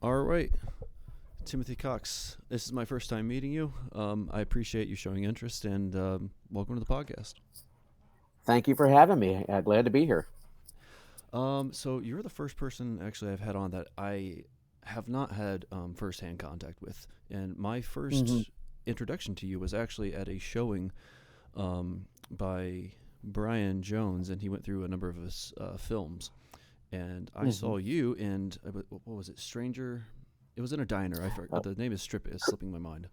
All right, Timothy Cox. This is my first time meeting you. I appreciate you showing interest and welcome to the podcast. Thank you for having me. Glad to be here. So you're the first person actually I've had on that I have not had firsthand contact with, and my Hmm. first introduction to you was actually at a showing by Brian Jones, and he went through a number of his films, and I Hmm. saw you and what was it, Stranger? It was in a diner. I forgot Uh, the name is slipping my mind.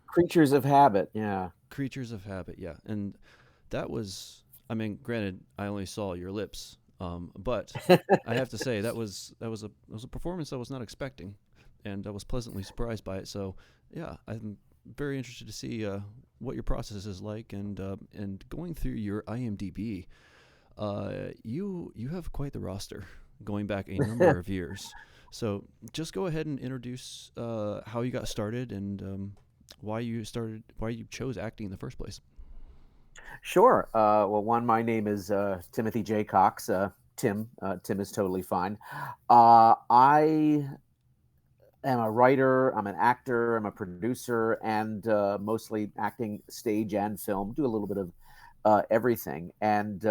Creatures of habit. Yeah. Creatures of Habit, yeah, and that was. I mean, granted, I only saw your lips, but I have to say that was a performance I was not expecting, and I was pleasantly surprised by it. So, yeah, I'm very interested to see what your process is like, and going through your IMDb, you have quite the roster, going back a number of years. So, just go ahead and introduce how you got started and why you chose acting in the first place. Sure. Well, one, my name is Timothy J. Cox. Tim. Tim is totally fine. I am a writer. I'm an actor. I'm a producer, and mostly acting, stage and film. Do a little bit of everything. And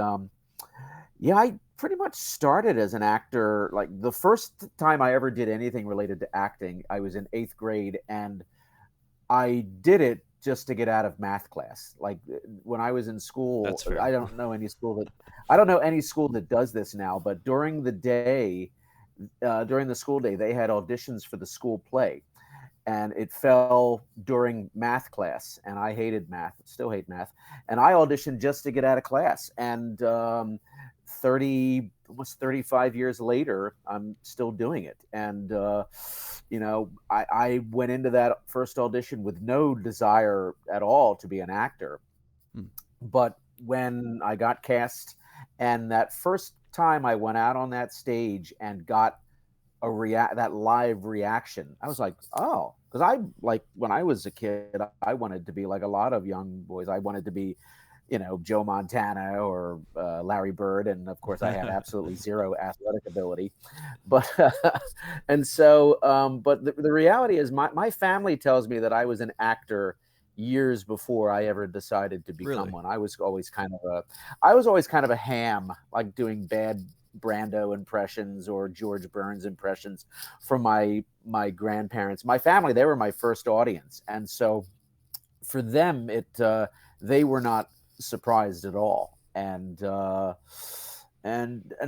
yeah, I pretty much started as an actor. Like the first time I ever did anything related to acting, I was in eighth grade, and I did it just to get out of math class. Like when I was in school, That's fair. I don't know any school that does this now, but during the day, during the school day, they had auditions for the school play, and it fell during math class, and I hated math, still hate math, and I auditioned just to get out of class. And 30, almost 35 years later, I'm still doing it. And I went into that first audition with no desire at all to be an actor, Hmm. but when I got cast, and that first time I went out on that stage and got that live reaction, I was like, oh, because I, like, when I was a kid, I wanted to be like a lot of young boys. I wanted to be, Joe Montana or Larry Bird, and of course I had absolutely zero athletic ability. But and so, but the reality is, my family tells me that I was an actor years before I ever decided to become Really? one. I was always kind of a ham, like doing bad Brando impressions or George Burns impressions from my grandparents. My family, they were my first audience, and so for them, it they were not surprised at all. And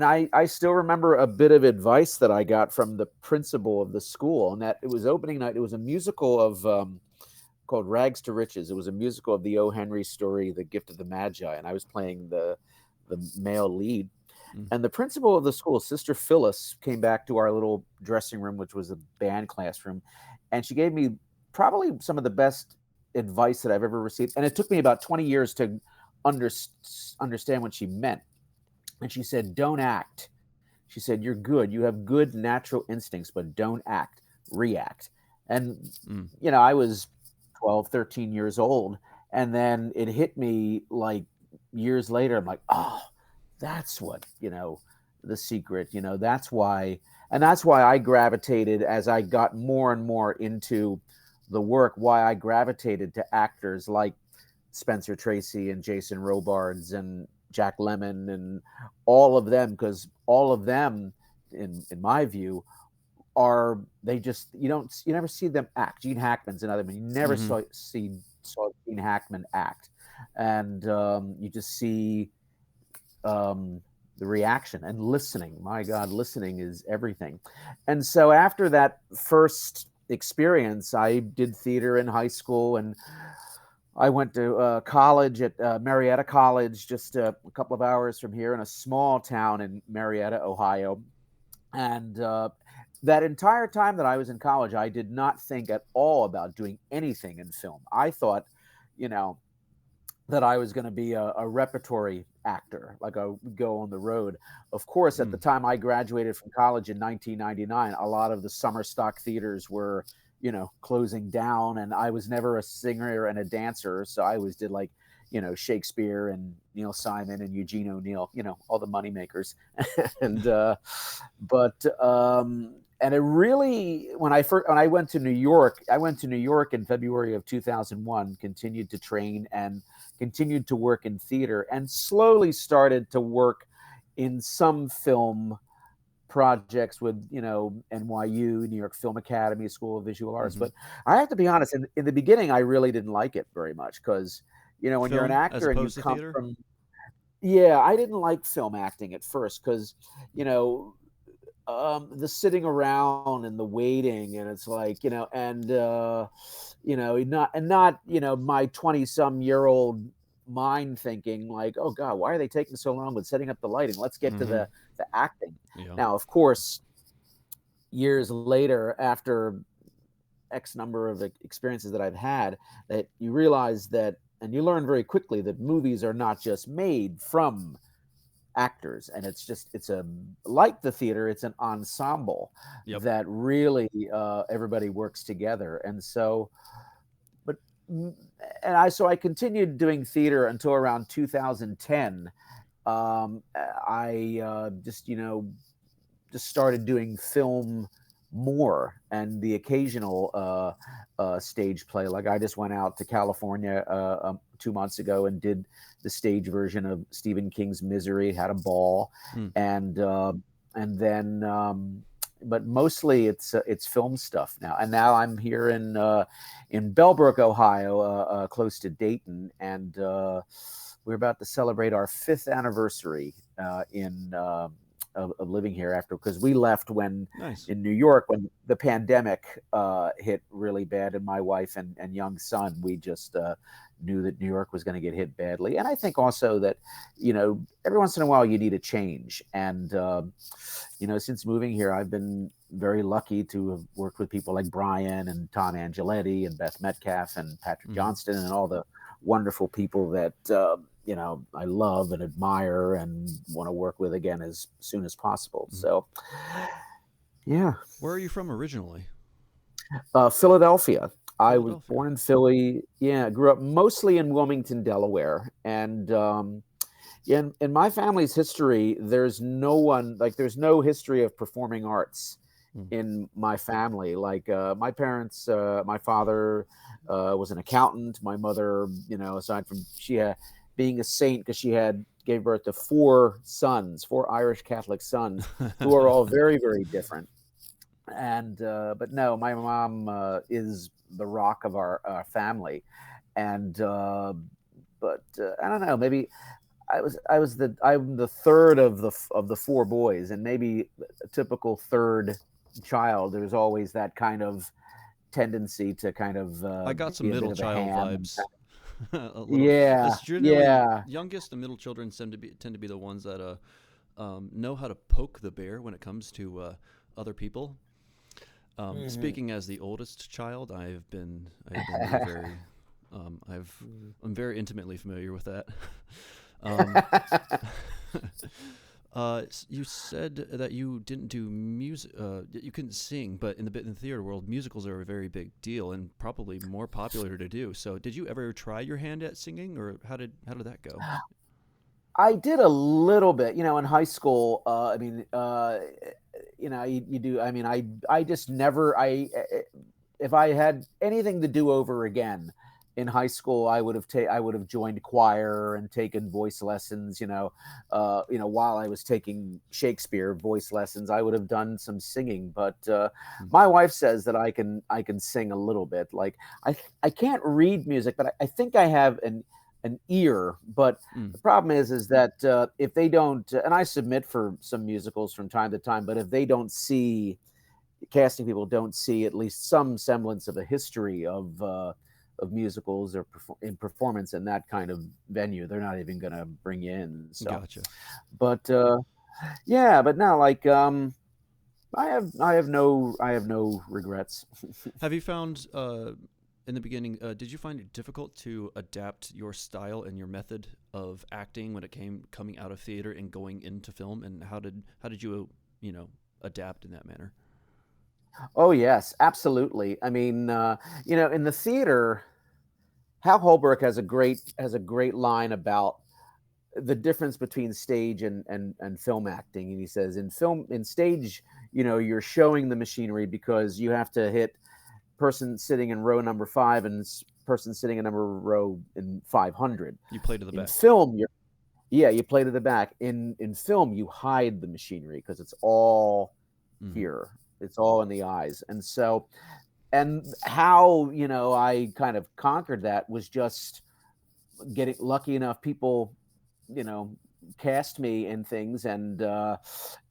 I still remember a bit of advice that I got from the principal of the school, and that it was opening night. It was a musical of called Rags to Riches. It was a musical of the O. Henry story, The Gift of the Magi, and I was playing the male lead. Mm. And the principal of the school, Sister Phyllis, came back to our little dressing room, which was a band classroom, and she gave me probably some of the best advice that I've ever received. And it took me about 20 years to under, understand what she meant. And she said, "Don't act." She said, "You're good. You have good natural instincts, but don't act, react." And, Mm. I was 12, 13 years old. And then it hit me like years later. I'm like, oh, that's what, the secret, that's why I gravitated, as I got more and more into the work, why I gravitated to actors like Spencer Tracy and Jason Robards and Jack Lemmon and all of them, because all of them, in my view, are, they just, you never see them act. Gene Hackman's another one. You never Mm-hmm. saw Gene Hackman act, and you just see the reaction and listening. My God, listening is everything. And so after that first experience, I did theater in high school, and I went to college at Marietta College, just a couple of hours from here in a small town in Marietta, Ohio. And that entire time that I was in college, I did not think at all about doing anything in film. I thought, you know, that I was going to be a repertory actor, like I would go on the road. Of course, at Mm. the time I graduated from college in 1999, a lot of the summer stock theaters were, closing down, and I was never a singer and a dancer, so I always did, like, Shakespeare and Neil Simon and Eugene O'Neill, all the moneymakers. and but and it really, when I went to New York, I went to New York in February of 2001, continued to train and continued to work in theater, and slowly started to work in some film projects with, NYU, New York Film Academy, School of Visual Arts. Hmm. But I have to be honest, in the beginning, I really didn't like it very much because, when you're an Film as actor and you opposed to come theater. from, yeah, I didn't like film acting at first because, you know, the sitting around and the waiting, and it's like, not my 20-some-year-old mind thinking like, oh god, why are they taking so long with setting up the lighting, let's get to Hmm. the acting. Yeah. Now, of course, years later, after X number of experiences that I've had, that you realize that, and you learn very quickly that movies are not just made from actors, and it's a, like the theater, it's an ensemble Yep. that really, everybody works together. And so, but mm, and I continued doing theater until around 2010. I just started doing film more, and the occasional stage play. Like, I just went out to California 2 months ago and did the stage version of Stephen King's Misery. Had a ball, Mm. and then. But mostly it's film stuff now. And now I'm here in Bellbrook, Ohio, close to Dayton, and we're about to celebrate our 5th anniversary in of living here, after, because we left when Nice. in New York, when the pandemic hit really bad, and my wife and young son, we just knew that New York was going to get hit badly. And I think also that, every once in a while you need a change. And since moving here, I've been very lucky to have worked with people like Brian and Tom Angeletti and Beth Metcalf and Patrick Hmm. Johnston and all the wonderful people that I love and admire and want to work with again as soon as possible. Hmm. So, yeah, Where are you from originally? Philadelphia. I was Philadelphia. born in Philly. Yeah, grew up mostly in Wilmington, Delaware, and in my family's history, there's no history of performing arts Mm. in my family. Like, my parents, my father was an accountant. My mother, aside from being a saint, because she had gave birth to 4 sons, 4 Irish Catholic sons, who are all very, very different. And but no, my mom is the rock of our family, and but I don't know, maybe I'm the third of the 4 boys, and maybe a typical third child. There's always that kind of tendency to kind of I got some be a bit middle of a child ham and vibes. A little. yeah, It's generally yeah. youngest and middle children tend to be the ones that know how to poke the bear when it comes to other people. Hmm. Speaking as the oldest child, I have been very I'm very intimately familiar with that. um, you said that you didn't do music, you couldn't sing, but in the theater world, musicals are a very big deal and probably more popular to do. So, did you ever try your hand at singing, or how did that go? I did a little bit, in high school. I mean, you do. I mean, I just never. If I had anything to do over again in high school, I would have joined choir and taken voice lessons. While I was taking Shakespeare voice lessons, I would have done some singing. But Mm. my wife says that I can sing a little bit. Like, I can't read music, but I think I have an ear. But Mm. the problem is that if they don't, and I submit for some musicals from time to time, but if they don't see, casting people don't see at least some semblance of a history of musicals or in performance in that kind of venue, they're not even going to bring you in. So, Gotcha. but yeah, but now, like, I have no regrets. Have you found in the beginning? Did you find it difficult to adapt your style and your method of acting when it came coming out of theater and going into film? And how did you adapt in that manner? Oh yes, absolutely. I mean, in the theater, Hal Holbrook has a great line about the difference between stage and film acting. And he says in stage, you're showing the machinery because you have to hit person sitting in row number 5 and person sitting in number row in 500. You play to the In back. film, you play to the back. In film, you hide the machinery because it's all Mm-hmm. here. It's all in the eyes. And so, and how, I kind of conquered that was just getting lucky enough. People, you know, cast me in things and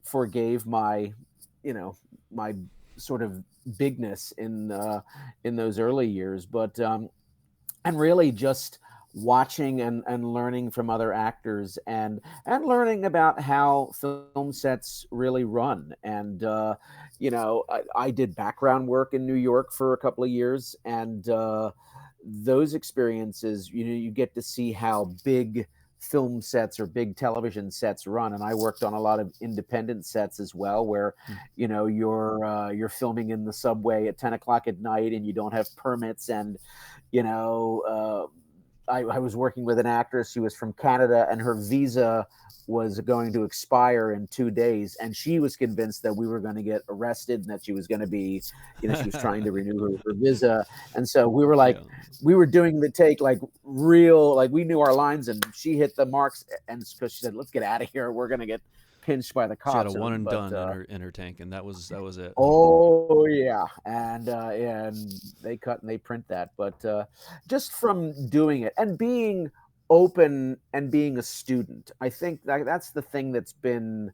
forgave my, my sort of bigness in those early years. But and really just watching and learning from other actors and learning about how film sets really run. And I did background work in New York for a couple of years, and those experiences, you get to see how big film sets or big television sets run. And I worked on a lot of independent sets as well, where you're filming in the subway at 10 o'clock at night and you don't have permits. And you know, I was working with an actress who was from Canada, and her visa was going to expire in 2 days, and she was convinced that we were going to get arrested and that she was going to be, she was trying to renew her visa. And so we were like, Yeah. we were doing the take like real, like we knew our lines, and she hit the marks, and because she said, "Let's get out of here, we're going to get pinched by the She had a cops." one and But done in her tank, and that was it. oh yeah, and they cut and they print that. But just from doing it and being open and being a student, I think that's the thing that's been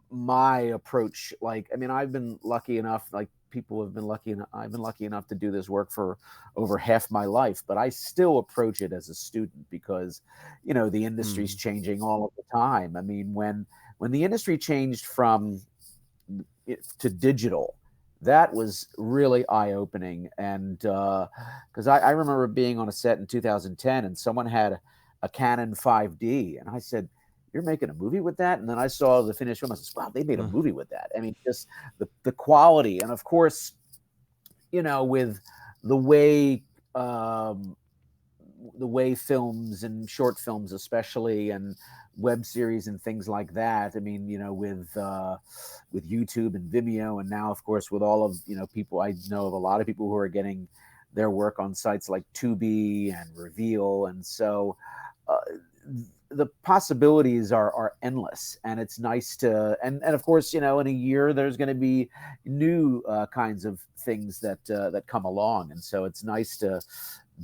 my approach. Like, I mean, I've been lucky enough, like people have been lucky enough, I've been lucky enough to do this work for over half my life, but I still approach it as a student because, the industry's Mm. changing all of the time. I mean, when the industry changed from to digital, that was really eye opening. And because I remember being on a set in 2010 and someone had a Canon 5D, and I said, "You're making a movie with that?" And then I saw the finished film. I said, "Wow, they made a Uh, movie with that." I mean, just the quality, and of course, with the way um, the way films and short films, especially, and web series and things like that. I mean, with YouTube and Vimeo, and now, of course, with all of people, I know of a lot of people who are getting their work on sites like Tubi and Reveal, and so uh, the possibilities are endless. And it's nice to, and of course, in a year there's going to be new kinds of things that come along, and so it's nice to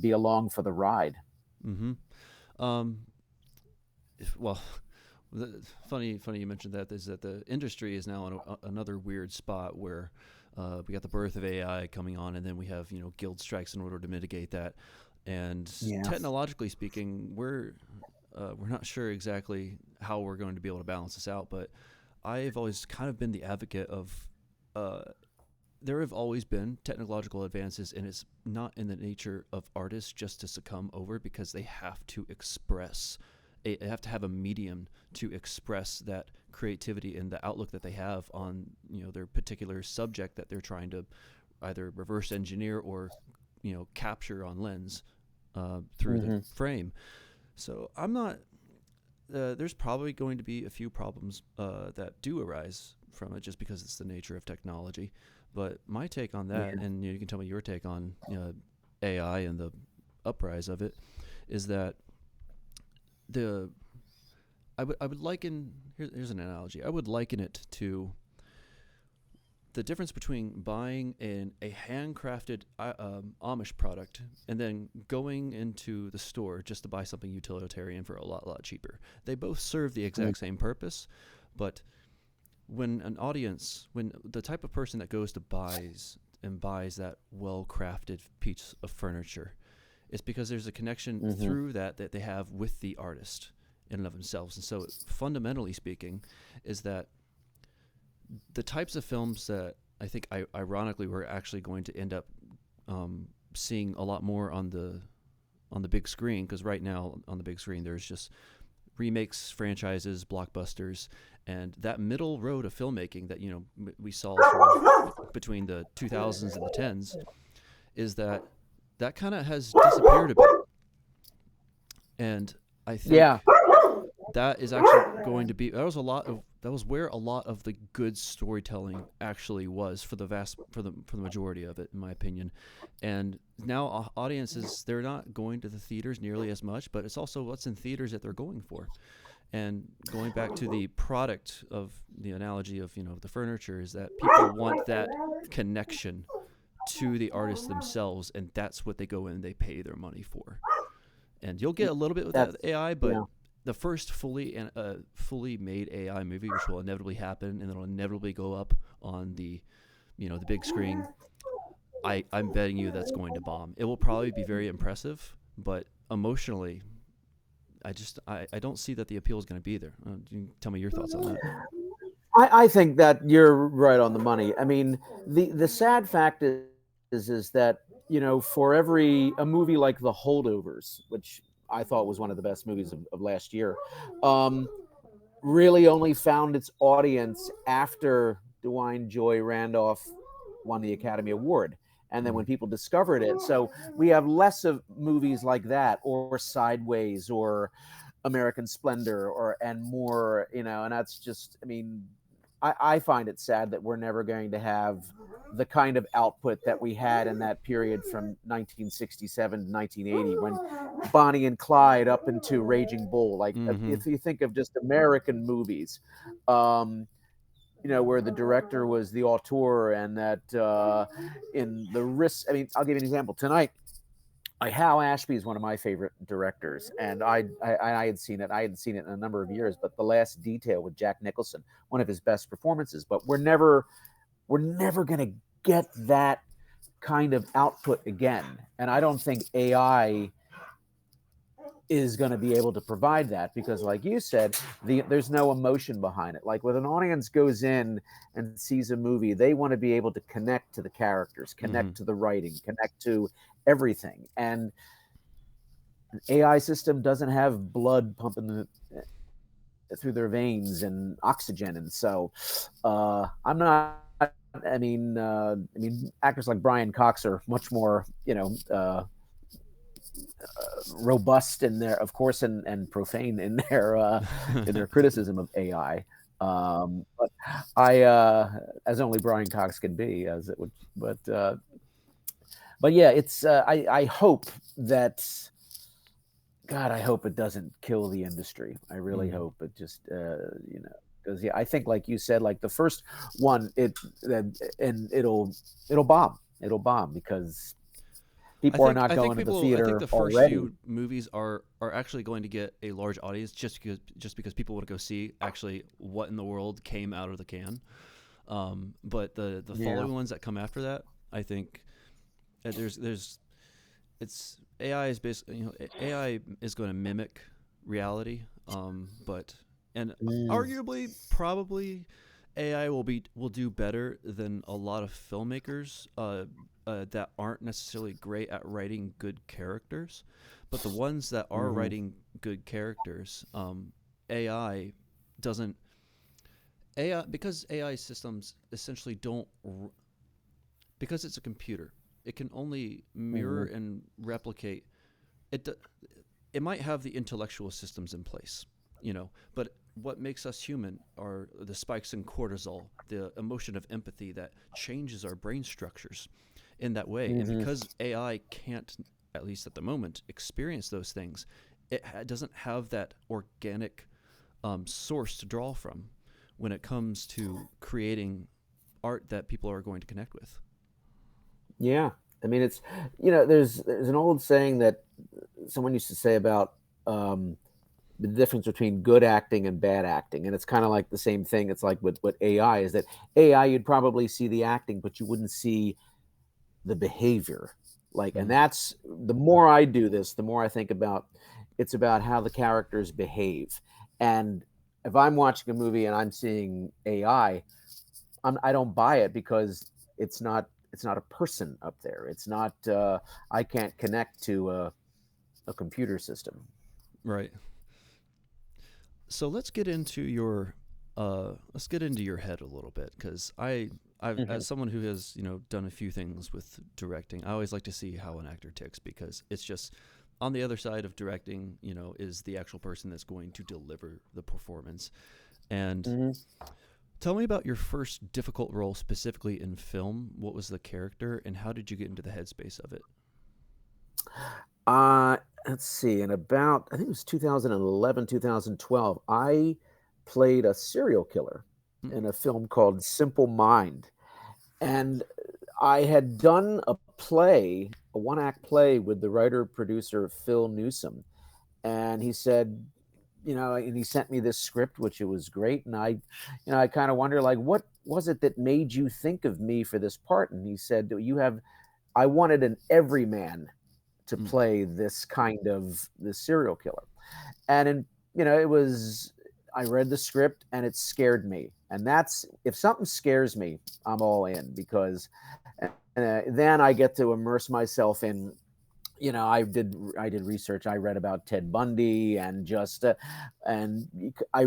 be along for the ride. mm-hmm. Um, well, funny you mentioned that is that the industry is now in another weird spot where we got the birth of AI coming on, and then we have guild strikes in order to mitigate that. And Yeah. technologically speaking, we're not sure exactly how we're going to be able to balance this out. But I've always kind of been the advocate of. There have always been technological advances, and it's not in the nature of artists just to succumb over because they have to express they have to have a medium to express that creativity and the outlook that they have on their particular subject that they're trying to either reverse engineer or capture on lens through the Hmm. frame. So I'm not. There's probably going to be a few problems that do arise from it just because it's the nature of technology. But my take on that, Yeah. and you can tell me your take on AI and the uprise of it, is that the I would liken here's an analogy. I would liken it to the difference between buying a handcrafted Amish product and then going into the store just to buy something utilitarian for a lot cheaper. They both serve the exact same purpose, but when the type of person that goes to buys that well-crafted piece of furniture, it's because there's a connection Hmm. through that they have with the artist in and of themselves. And so fundamentally speaking is that the types of films that I think ironically we're actually going to end up seeing a lot more on the big screen, because right now on the big screen there's just remakes, franchises, blockbusters, and that middle road of filmmaking that we saw sort of between the 2000s and the 10s is that kind of has disappeared a bit. And I think Yeah. that is actually going to be that was where a lot of the good storytelling actually was for the majority of it, in my opinion. And now audiences, they're not going to the theaters nearly as much, but it's also what's in theaters that they're going for. And going back to the product of the analogy of the furniture, is that people want that connection to the artists themselves, and that's what they go in and they pay their money for. And you'll get a little bit with that That's AI, but yeah. the first fully made AI movie, which will inevitably happen, and it'll inevitably go up on the big screen. I'm betting you that's going to bomb. It will probably be very impressive, but emotionally, I don't see that the appeal is going to be there. You tell me your thoughts on that. I think that you're right on the money. I mean, the sad fact is that for every a movie like The Holdovers, which I thought was one of the best movies of last year, um, really only found its audience after Dwayne Joy Randolph won the Academy Award. And then Mm-hmm. when people discovered it, so we have less of movies like that, or Sideways, or American Splendor, or and more, and that's just, I mean, I find it sad that we're never going to have the kind of output that we had in that period from 1967 to 1980, when Bonnie and Clyde up into Raging Bull. Like, Mm-hmm. if you think of just American movies, um, where the director was the auteur, and that in the risk. I mean, I'll give you an example. Tonight, Hal Ashby is one of my favorite directors, and I had seen it. I hadn't seen it in a number of years, but The Last Detail with Jack Nicholson, one of his best performances. But we're never going to get that kind of output again, and I don't think AI is going to be able to provide that, because, like you said, there's no emotion behind it. Like, when an audience goes in and sees a movie, they want to be able to connect to the characters, Mm-hmm. connect to the writing, connect to everything. And an AI system doesn't have blood pumping through their veins and oxygen, and so I'm not. I mean, actors like Brian Cox are much more, robust in their, of course, and profane in their criticism of AI. But as only Brian Cox can be, as it would. But yeah, it's. I hope that. God, I hope it doesn't kill the industry. I really Mm-hmm. hope it just, because yeah, I think, like you said, like the first one, and it'll bomb. It'll bomb because people are not I think going to the people I think theater the first already. few movies are actually going to get a large audience, just because people want to go see actually what in the world came out of the can. But the Yeah. following ones that come after that, I think there's it's AI is basically, AI is going to mimic reality, but and Mm. arguably probably AI will do better than a lot of filmmakers that aren't necessarily great at writing good characters, but the ones that are Hmm. writing good characters, AI doesn't AI because AI systems essentially don't because it's a computer. It can only mirror Hmm. and replicate it. It might have the intellectual systems in place, but what makes us human are the spikes in cortisol, the emotion of empathy that changes our brain structures in that way. And Hmm. because AI can't, at least at the moment, experience those things, it doesn't have that organic source to draw from when it comes to creating art that people are going to connect with. Yeah. I mean, it's, there's an old saying that someone used to say about, um, the difference between good acting and bad acting, and it's kind of like the same thing. It's like with AI, is that AI, you'd probably see the acting, but you wouldn't see the behavior. Like, and Mm-hmm. that's, the more I do this, the more I think about, it's about how the characters behave. And if I'm watching a movie and I'm seeing AI, I don't buy it, because it's not a person up there. It's not, I can't connect to a computer system. Right. So let's get into your head a little bit, because I've Hmm. as someone who has done a few things with directing, I always like to see how an actor ticks, because it's just on the other side of directing, is the actual person that's going to deliver the performance. And Mhm. tell me about your first difficult role specifically in film. What was the character, and how did you get into the headspace of it? Uh, let's see. In about, I think it was 2011, 2012, I played a serial killer Hmm. in a film called Simple Mind. And I had done a play, a one act play with the writer producer Phil Newsom. And he said, and he sent me this script, which it was great. And I kind of wonder, like, what was it that made you think of me for this part? And he said, I wanted an everyman to Mm. play this serial killer. And it was, I read the script and it scared me. And that's, if something scares me, I'm all in, because then I get to immerse myself in, I did research. I read about Ted Bundy, and I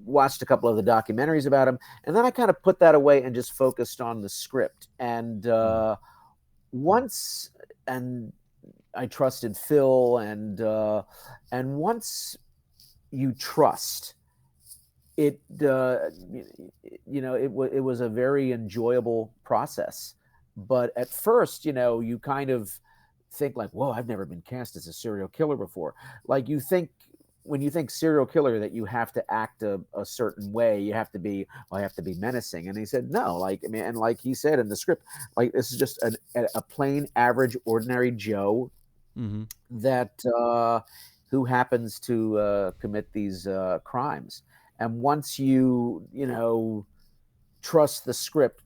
watched a couple of the documentaries about him, and then I kind of put that away and just focused on the script. And Mm. once and I trusted Phil, and once you trust it, it was a very enjoyable process. But at first, you kind of think like, "Whoa, I've never been cast as a serial killer before." Like, you think, when you think serial killer, that you have to act a certain way. You have to be, well, I have to be menacing. And he said, no, like, I mean, and like he said in the script, like, this is just a plain, average, ordinary Joe Mm-hmm. that who happens to commit these crimes. And once trust the script,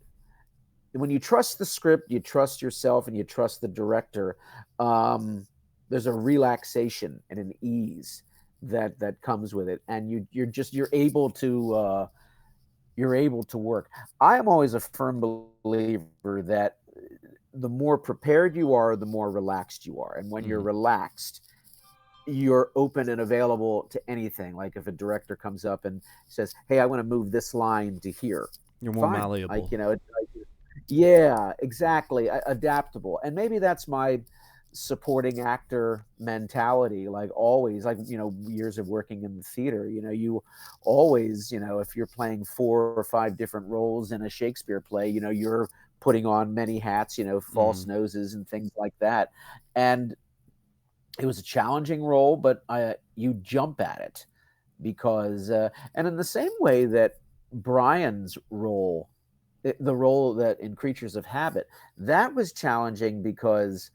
when you trust the script, you trust yourself and you trust the director. Um, there's a relaxation and an ease that comes with it, and you're able to work. I am always a firm believer that the more prepared you are, the more relaxed you are, and when you're Mm-hmm. relaxed, you're open and available to anything. Like, if a director comes up and says, "Hey, I want to move this line to here," You're more fine. Like, malleable. yeah, exactly. Adaptable. And maybe that's my supporting actor mentality. Like, always, like, years of working in the theater, you always, if you're playing 4 or 5 different roles in a Shakespeare play, you're putting on many hats, Mm-hmm. false noses and things like that. And it was a challenging role, but you jump at it because, and in the same way that Brian's role, the role that in Creatures of Habit, that was challenging because,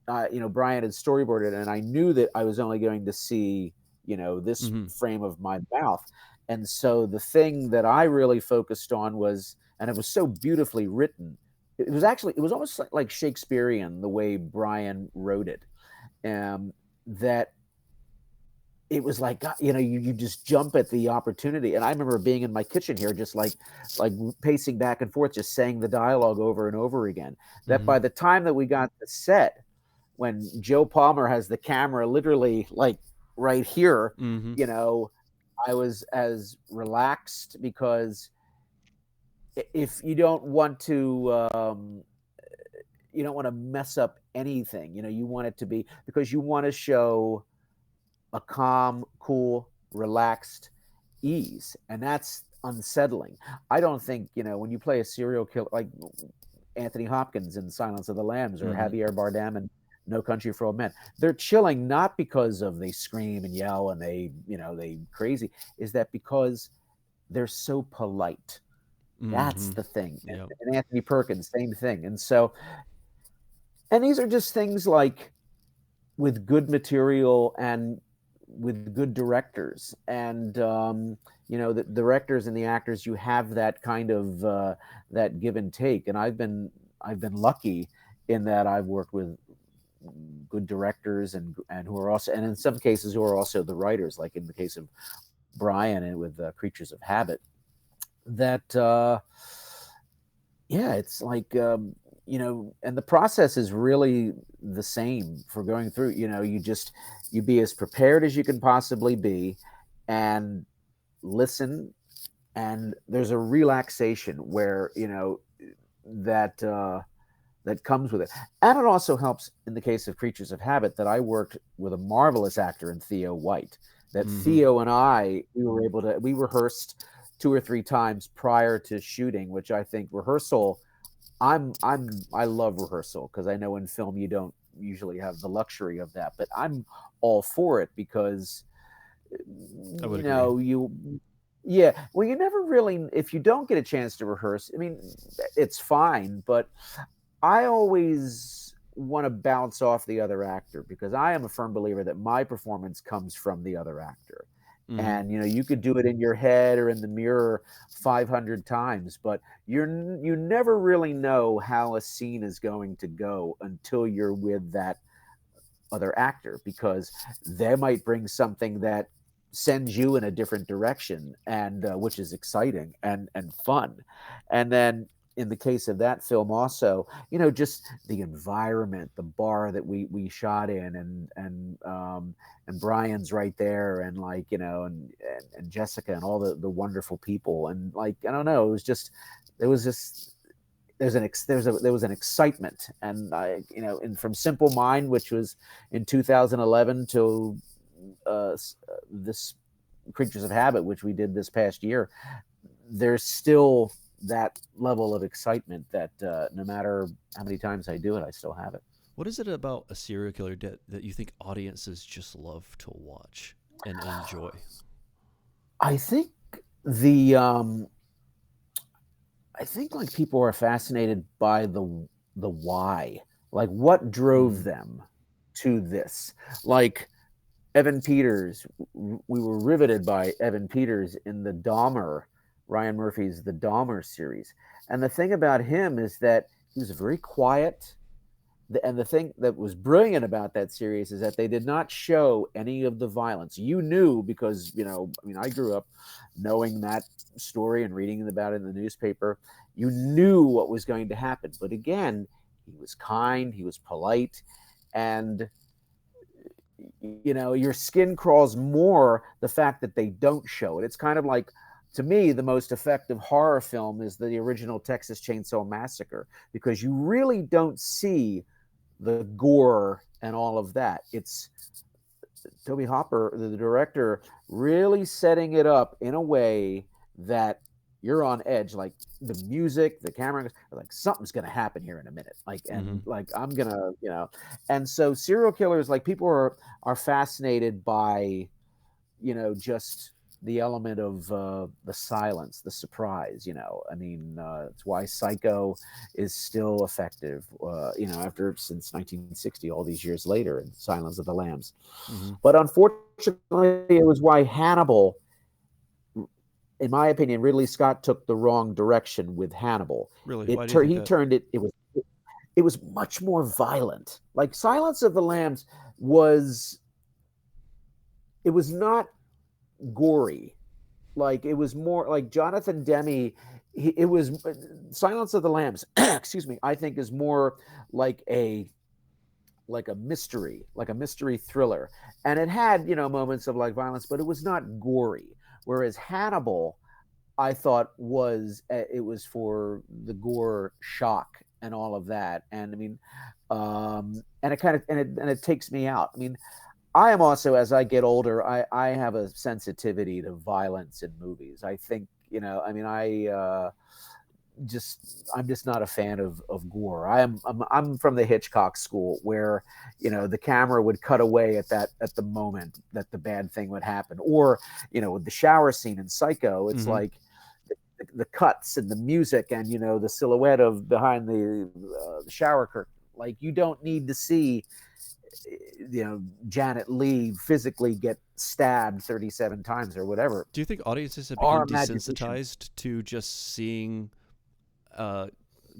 Brian had storyboarded, and I knew that I was only going to see, this Mm-hmm. frame of my mouth. And so the thing that I really focused on was, and it was so beautifully written. It was almost like Shakespearean, the way Brian wrote it, that it was like, you just jump at the opportunity. And I remember being in my kitchen here, just like pacing back and forth, just saying the dialogue over and over again. That Mm-hmm. by the time that we got to set, when Joe Palmer has the camera literally like right here, Mm-hmm. you know, I was as relaxed, because if you don't want to mess up anything. You want it to be, because you want to show a calm, cool, relaxed ease, and that's unsettling. I don't think, when you play a serial killer like Anthony Hopkins in Silence of the Lambs, or Mm-hmm. Javier Bardem in No Country for Old Men, they're chilling not because of they scream and yell and they crazy. Is that because they're so polite? That's Mm-hmm. the thing. And, Yep. and Anthony Perkins, same thing. And so, and these are just things like, with good material and with good directors, and the directors and the actors, you have that kind of that give and take. And I've been lucky in that I've worked with good directors, and who are also, and in some cases, who are also the writers, like in the case of Brian and with Creatures of Habit, that yeah, it's like, and the process is really the same for going through. You be as prepared as you can possibly be, and listen. And there's a relaxation where, that that comes with it. And it also helps in the case of Creatures of Habit that I worked with a marvelous actor in Theo White. That Mm-hmm. Theo and I, we rehearsed 2 or 3 times prior to shooting, which I think rehearsal. I love rehearsal because I know in film you don't usually have the luxury of that, but I'm all for it because I would you agree. know you yeah, well, you never really, if you don't get a chance to rehearse, I mean, it's fine, but I always want to bounce off the other actor because I am a firm believer that my performance comes from the other actor. Mm-hmm. And you could do it in your head or in the mirror 500 times, but you never really know how a scene is going to go until you're with that other actor because they might bring something that sends you in a different direction and which is exciting and fun. And then in the case of that film also, just the environment, the bar that we shot in, and Brian's right there, and like and Jessica and all the wonderful people, and like I don't know, it was just there was an excitement, and and from Simple Mind, which was in 2011, to uh, this Creatures of Habit, which we did this past year, there's still that level of excitement that no matter how many times I do it, I still have it. What is it about a serial killer that you think audiences just love to watch and enjoy? I think the I think like people are fascinated by the why, like what drove Mm. them to this, like Evan Peters. We were riveted by Evan Peters in the Dahmer, Ryan Murphy's The Dahmer series. And the thing about him is that he was very quiet. And the thing that was brilliant about that series is that they did not show any of the violence. You knew because, I mean, I grew up knowing that story and reading about it in the newspaper. You knew what was going to happen. But again, he was kind, he was polite, and your skin crawls more the fact that they don't show it. It's kind of like, to me, the most effective horror film is the original Texas Chainsaw Massacre because you really don't see the gore and all of that. It's Toby Hopper, the director, really setting it up in a way that you're on edge. Like the music, the camera, like something's gonna happen here in a minute. Like Mm-hmm. and like I'm gonna, and so serial killers, like people are fascinated by just the element of the silence, the surprise. I mean, it's why Psycho is still effective. After since 1960, all these years later, and Silence of the Lambs. Mm-hmm. But unfortunately, it was why Hannibal, in my opinion, Ridley Scott took the wrong direction with Hannibal. Really? Why do you think He that? turned it. It was much more violent. Like Silence of the Lambs was. It was not gory. Like it was more like Jonathan Demme. It was Silence of the Lambs. Excuse me. I think is more like like a mystery thriller, and it had moments of like violence, but it was not gory. Whereas Hannibal, I thought it was for the gore shock and all of that, and I mean, and it kind of and it takes me out. I mean, I am also, as I get older, I have a sensitivity to violence in movies. I think, I mean, I'm just not a fan of gore. I'm from the Hitchcock school where, the camera would cut away at the moment that the bad thing would happen. Or, with the shower scene in Psycho, it's Mm-hmm. like the cuts and the music and, the silhouette of behind the shower curtain. Like you don't need to see Janet Leigh physically get stabbed 37 times or whatever. Do you think audiences have Our become imagination. desensitized to just seeing uh,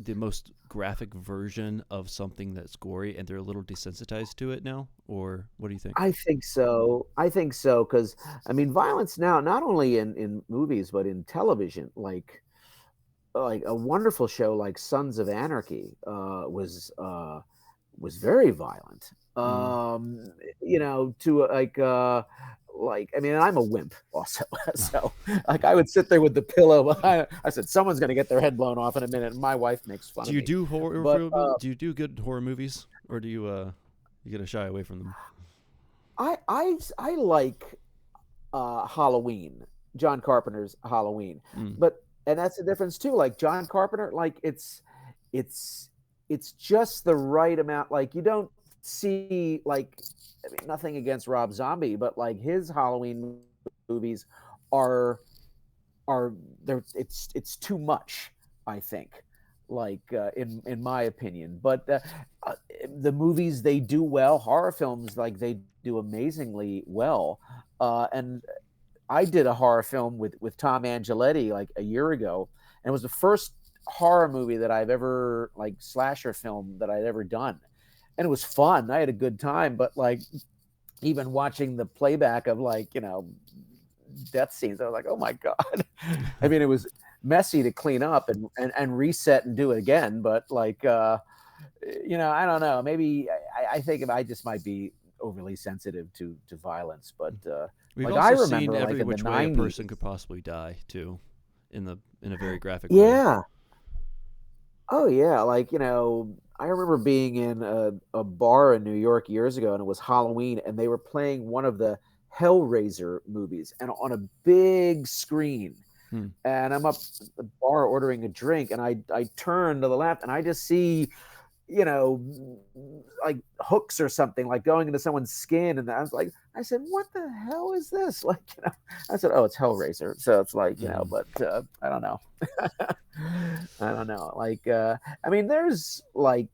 the most graphic version of something that's gory, and they're a little desensitized to it now? Or what do you think? I think so. I think so because I mean, violence now, not only in movies but in television, like a wonderful show like Sons of Anarchy was very violent. Mm. To like like, I mean, I'm a wimp also. So like I would sit there with the pillow. I said, someone's going to get their head blown off in a minute. And my wife makes fun Do of you me. do horror? But Do you do good horror movies, or do you get to shy away from them? I like Halloween, John Carpenter's Halloween. Mm. But and that's the difference too. Like John Carpenter, like it's it's just the right amount. Like you don't see like, I mean, nothing against Rob Zombie, but like his Halloween movies are are there. It's too much, I think. Like in my opinion, but uh, the movies they do well, horror films like they do amazingly well, and I did a horror film with Tom Angeletti like a year ago, and it was the first horror movie that I've ever like slasher film that I'd ever done, and it was fun. I had a good time, but like even watching the playback of like death scenes, I was like, oh my god. I mean, it was messy to clean up and reset and do it again, but like I don't know. Maybe I think if I just might be overly sensitive to violence, but We've like I also seen remember like every in the which way a '90s. person could possibly die too, in a very graphic way. Yeah. Oh yeah. Like I remember being in a bar in New York years ago, and it was Halloween, and they were playing one of the Hellraiser movies, and on a big screen. Hmm. And I'm up at the bar ordering a drink, and I turn to the left, and I just see like hooks or something like going into someone's skin. And I was like, I said, what the hell is this? Like, I said, oh, it's Hellraiser. So it's like, Mm-hmm. but I don't know. I don't know. Like, I mean, there's like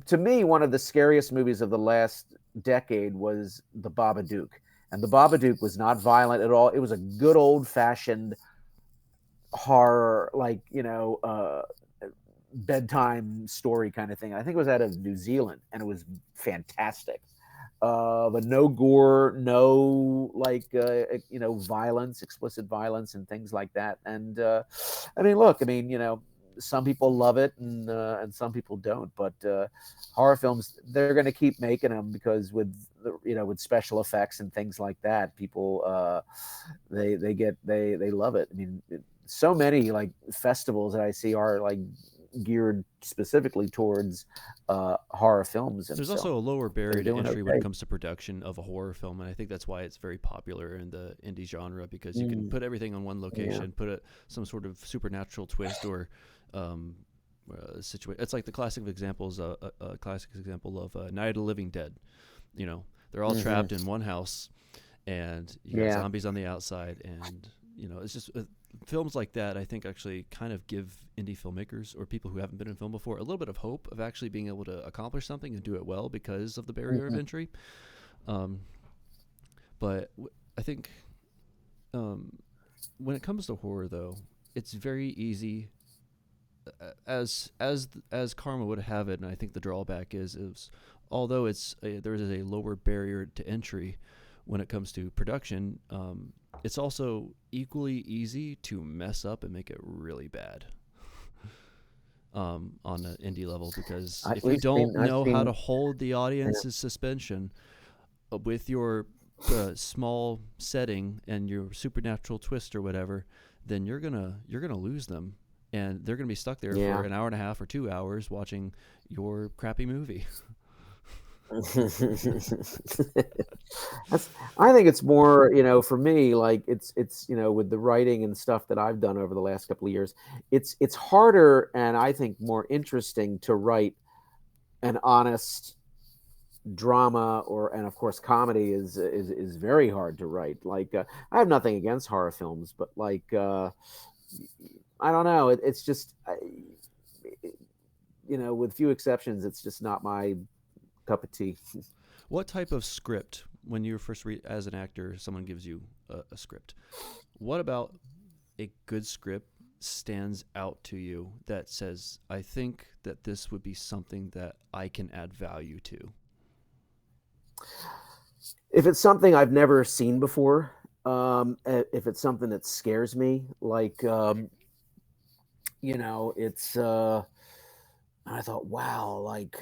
to me, one of the scariest movies of the last decade was The Babadook. And The Babadook was not violent at all. It was a good old fashioned horror, like, bedtime story kind of thing. I think it was out of New Zealand, and it was fantastic. But no gore, no like violence, explicit violence, and things like that. And I mean, look, I mean, some people love it, and some people don't. But horror films, they're going to keep making them because with with special effects and things like that, people they love it. I mean, so many like festivals that I see are like geared specifically towards horror films, and There's so also a lower they're barrier to doing entry when it okay. comes to production of a horror film, and I think that's why it's very popular in the indie genre because you can Mm, put everything on one yeah. location, put some sort of supernatural twist or um, situation. It's like the classic examples, a classic example of Night of the Living Dead. You know, they're all Hmm. trapped in one house, and you got Yeah. zombies on the outside, and it's just films like that. I think actually kind of give indie filmmakers or people who haven't been in film before a little bit of hope of actually being able to accomplish something and do it well because of the barrier of Hmm. entry. Um, but I think um, when it comes to horror, though, it's very easy. As karma would have it, and I think the drawback is although there is a lower barrier to entry when it comes to production, it's also equally easy to mess up and make it really bad on an indie level because if you We've don't seen. I've know how to seen. hold the Yeah. audience's suspension with your small setting and your supernatural twist or whatever, then you're gonna lose them, and they're gonna be stuck there for Yeah. an hour and a half or 2 hours watching your crappy movie. That's, I think it's more, for me, like it's with the writing and stuff that I've done over the last couple of years, it's harder and I think more interesting to write an honest drama, or and of course comedy is very hard to write. Like I have nothing against horror films, but like I don't know, it's just with few exceptions, it's just not my cup of tea. What type of script, when you first read as an actor, someone gives you a script? What about a good script stands out to you that says, I think that this would be something that I can add value to? If it's something I've never seen before, if it's something that scares me, like it's I thought, wow, like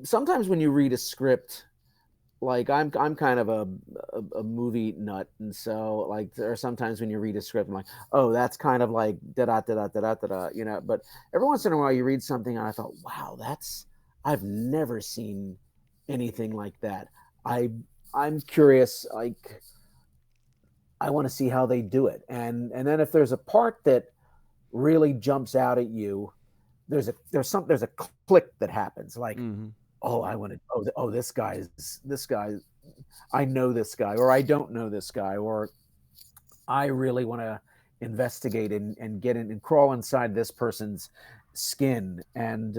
sometimes when you read a script, like I'm kind of a movie nut, and so like there are sometimes when you read a script, I'm like, oh, that's kind of like da da da da da da da, you know. But every once in a while, you read something, and I thought, wow, that's I've never seen anything like that. I I'm curious, like I want to see how they do it, and then if there's a part that really jumps out at you, there's a click that happens, like, Hmm. oh, I want to, oh, this guy, I know this guy, or I don't know this guy, or I really want to investigate and get in and crawl inside this person's skin. And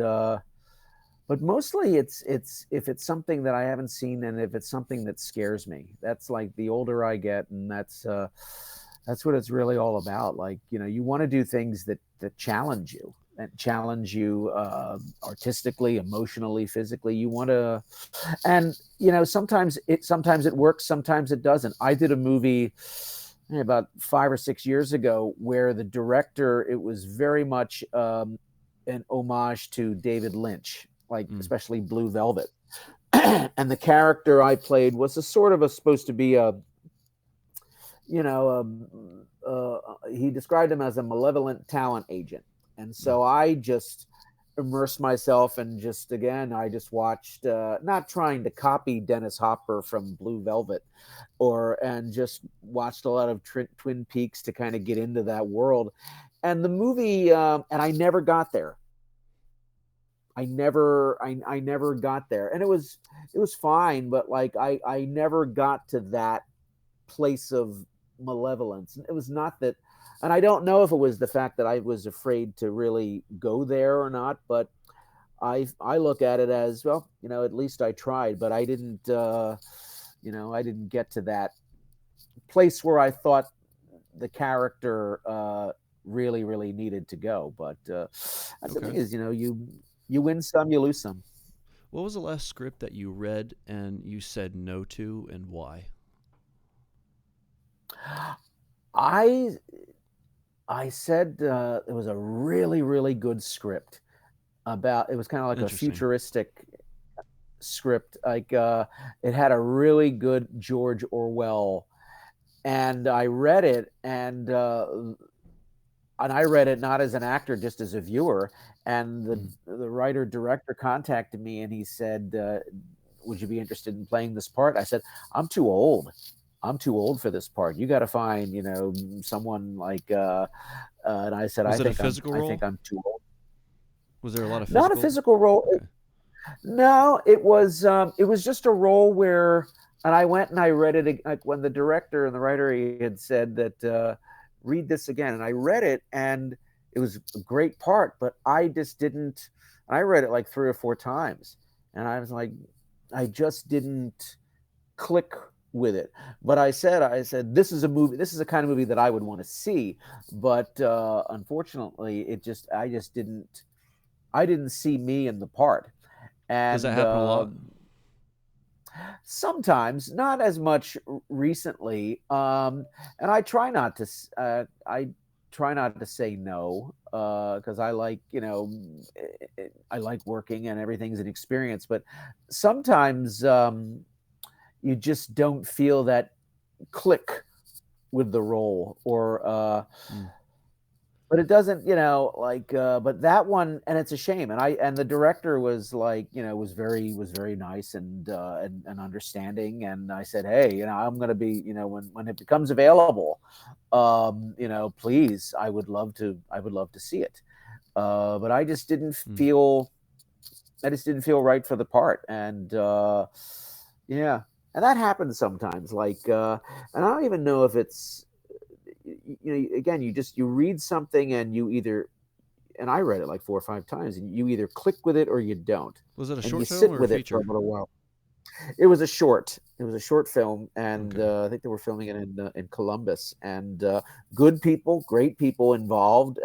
but mostly it's if it's something that I haven't seen, and if it's something that scares me. That's like the older I get, and that's what it's really all about. Like, you know, you want to do things that challenge you, that challenge you artistically, emotionally, physically. You want to, and you know, sometimes it works, sometimes it doesn't. I did a movie about 5 or 6 years ago where the director, it was very much an homage to David Lynch, like Mm. especially Blue Velvet. And the character I played was a sort of a supposed to be a, you know, he described him as a malevolent talent agent. And Mm. so I just immersed myself, and just again, I just watched, not trying to copy Dennis Hopper from Blue Velvet, or and just watched a lot of Twin Peaks to kind of get into that world. And the movie, and I never got there. I never got there, and it was fine, but like I never got to that place of malevolence. It was not that, and I don't know if it was the fact that I was afraid to really go there or not, but I look at it as, well, you know, at least I tried, but I didn't, I didn't get to that place where I thought the character really really needed to go. But that's the Okay. thing is, you win some, you lose some. What was the last script that you read and you said no to, and why? I I said it was a really really good script about, it was kind of like a Interesting. futuristic script, like it had a really good George Orwell, and I read it, and I read it not as an actor, just as a viewer. And the Mm. the writer director contacted me, and he said, "Would you be interested in playing this part?" I said, "I'm too old. I'm too old for this part. You got to find, someone like." And I said, Was "I it a think I'm physical I think role? I'm too old." Was there a lot of Not a physical? physical role. Okay. No, it was just a role where, and I went and I read it, like when the director and the writer, he had said that, read this again, and I read it, and it was a great part, but I just didn't. I read it like 3 or 4 times, and I was like, I just didn't click with it. But I said, this is a movie. This is a kind of movie that I would want to see, but unfortunately, I just didn't. I didn't see me in the part, Does that and happen a lot? sometimes, not as much recently. And I try not to say no, because I like, I like working, and everything's an experience. But sometimes you just don't feel that click with the role, or Mm. but it doesn't, like, but that one, and it's a shame. And the director was like, was very nice, and understanding. And I said, hey, I'm going to be, when it becomes available, please, I would love to see it. But Mm. I just didn't feel right for the part. And yeah, and that happens sometimes, like, and I don't even know if it's, again, you read something, and you either, and I read it like 4 or 5 times, and you either click with it or you don't, Was it a and you short film sit or a with it for a feature? little while. It was a short film, and Okay. I think they were filming it in Columbus, and good people, great people involved,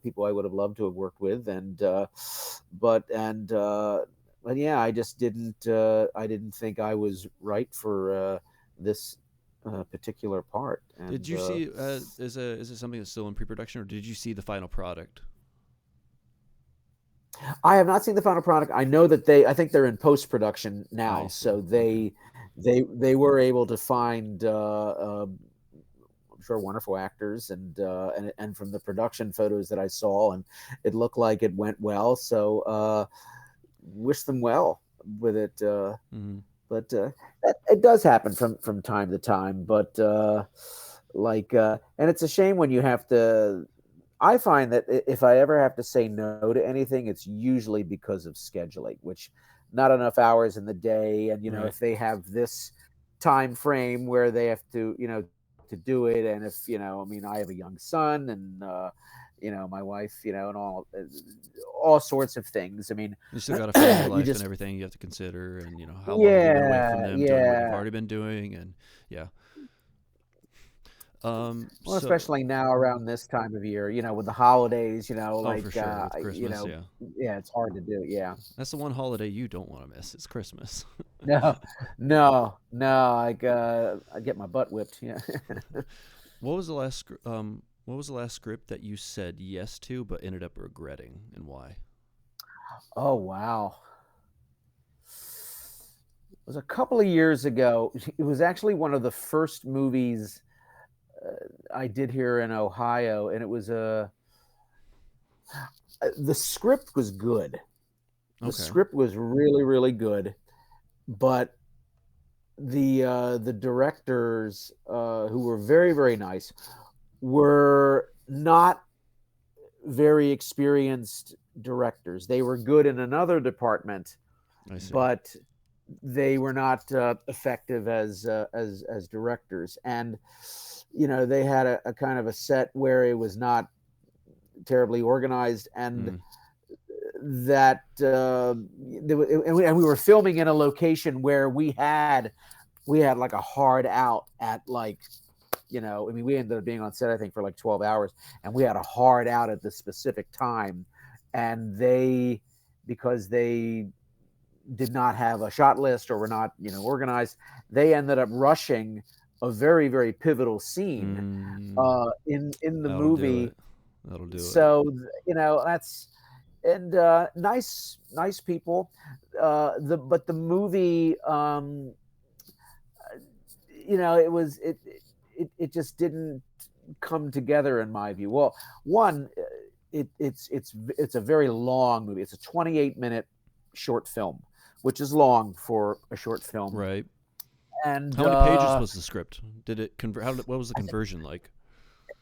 people I would have loved to have worked with. And but yeah, I didn't think I was right for this particular part. Did And you see? Is it something that's still in pre-production, or did you see the final product? I have not seen the final product. I know that I think they're in post production now. I see. So Okay. they were able to find I'm sure wonderful actors, and from the production photos that I saw, and it looked like it went well. So wish them well with it. Mm-hmm. But it does happen from time to time. But and it's a shame when you have to. I find that if I ever have to say no to anything, it's usually because of scheduling, which not enough hours in the day, and Right. if they have this time frame where they have to to do it, and if I mean, I have a young son, and my wife, and all sorts of things. I mean, You still got a family you life and just everything you have to consider, and how long have you been away from yeah, them doing what you've yeah. already been doing, and yeah. Well, So, especially now around this time of year, with the holidays, oh, for sure, with Christmas, yeah, yeah, it's hard to do. Yeah. that's the one holiday you don't want to miss. It's Christmas. No, no, no. I get my butt whipped. Yeah. What was the last what was the last script that you said yes to but ended up regretting, and why? Oh wow. It was a couple of years ago. It was actually one of the first movies I did here in Ohio, and it was the script was good. The Okay. script was really, really good, but the directors, who were very, very nice, were not very experienced directors. They were good in another department, I see. but they were not effective as directors. And they had a kind of a set where it was not terribly organized, and Mm, that and we were filming in a location where we had like a hard out at like I mean, we ended up being on set, I think, for like 12 hours, and we had a hard out at the specific time. And because they did not have a shot list, or were not, organized, they ended up rushing a very, very pivotal scene mm, in the that'll do movie. it. That'll do it. So, that's, and nice people. But the movie, it just didn't come together in my view. Well, one, it's a very long movie. It's a 28-minute short film, which is long for a short film. Right. And How many pages was the script? Did it convert? What was the I think conversion like?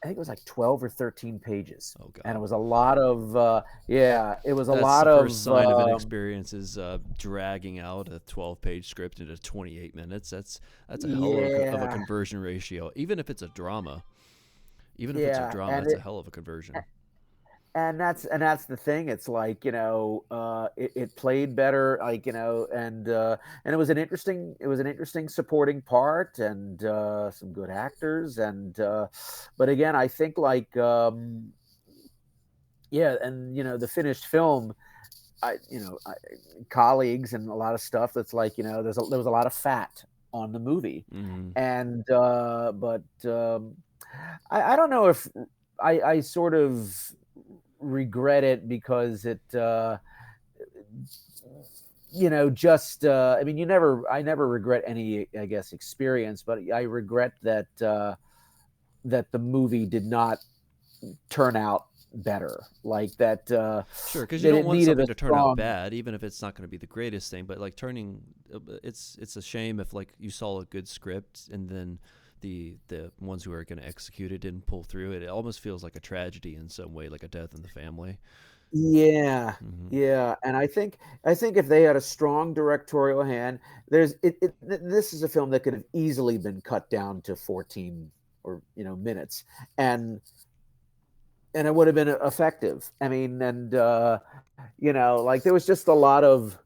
I think it was like 12 or 13 pages, Oh and God. it was a lot of yeah, it was a That's lot the first of sign of inexperience is dragging out a 12-page script into 28 minutes. That's a hell of a yeah, conversion ratio. Even if it's a drama, yeah, that's a hell of a conversion. and that's the thing. It's like, it played better, like, and it was an interesting supporting part, and some good actors, and but again, I think, like, yeah, and the finished film, colleagues and a lot of stuff, that's like, there was a lot of fat on the movie. Mm, And but I don't know if I sort of regret it, because it just I mean, I never regret any, I guess, experience, but I regret that the movie did not turn out better, like that, sure, because you that don't it want needed something a to turn out strong. bad, even if it's not going to be the greatest thing. But like turning, it's a shame if like you saw a good script and then the ones who are going to execute it didn't pull through. It almost feels like a tragedy in some way, like a death in the family. Yeah, Hmm. yeah, and I think if they had a strong directorial hand, this is a film that could have easily been cut down to 14 or minutes, and it would have been effective. I mean, and like, there was just a lot of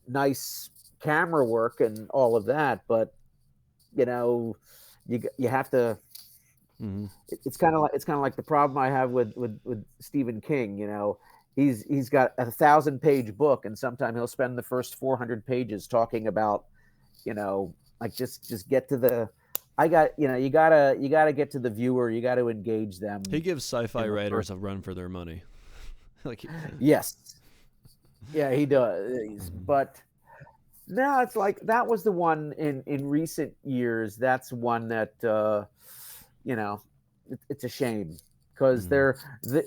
nice camera work and all of that, but you know, you have to. Hmm. It's kind of like the problem I have with Stephen King. He's got a 1,000-page book, and sometimes he'll spend the first 400 pages talking about, like, just get to the. You gotta get to the viewer. You got to engage He them gives sci-fi in the writers first. a run for their money. like, Yes, yeah, he does. mhm. But No, it's like that was the one in recent years. That's one that you know, it's a shame because Mm.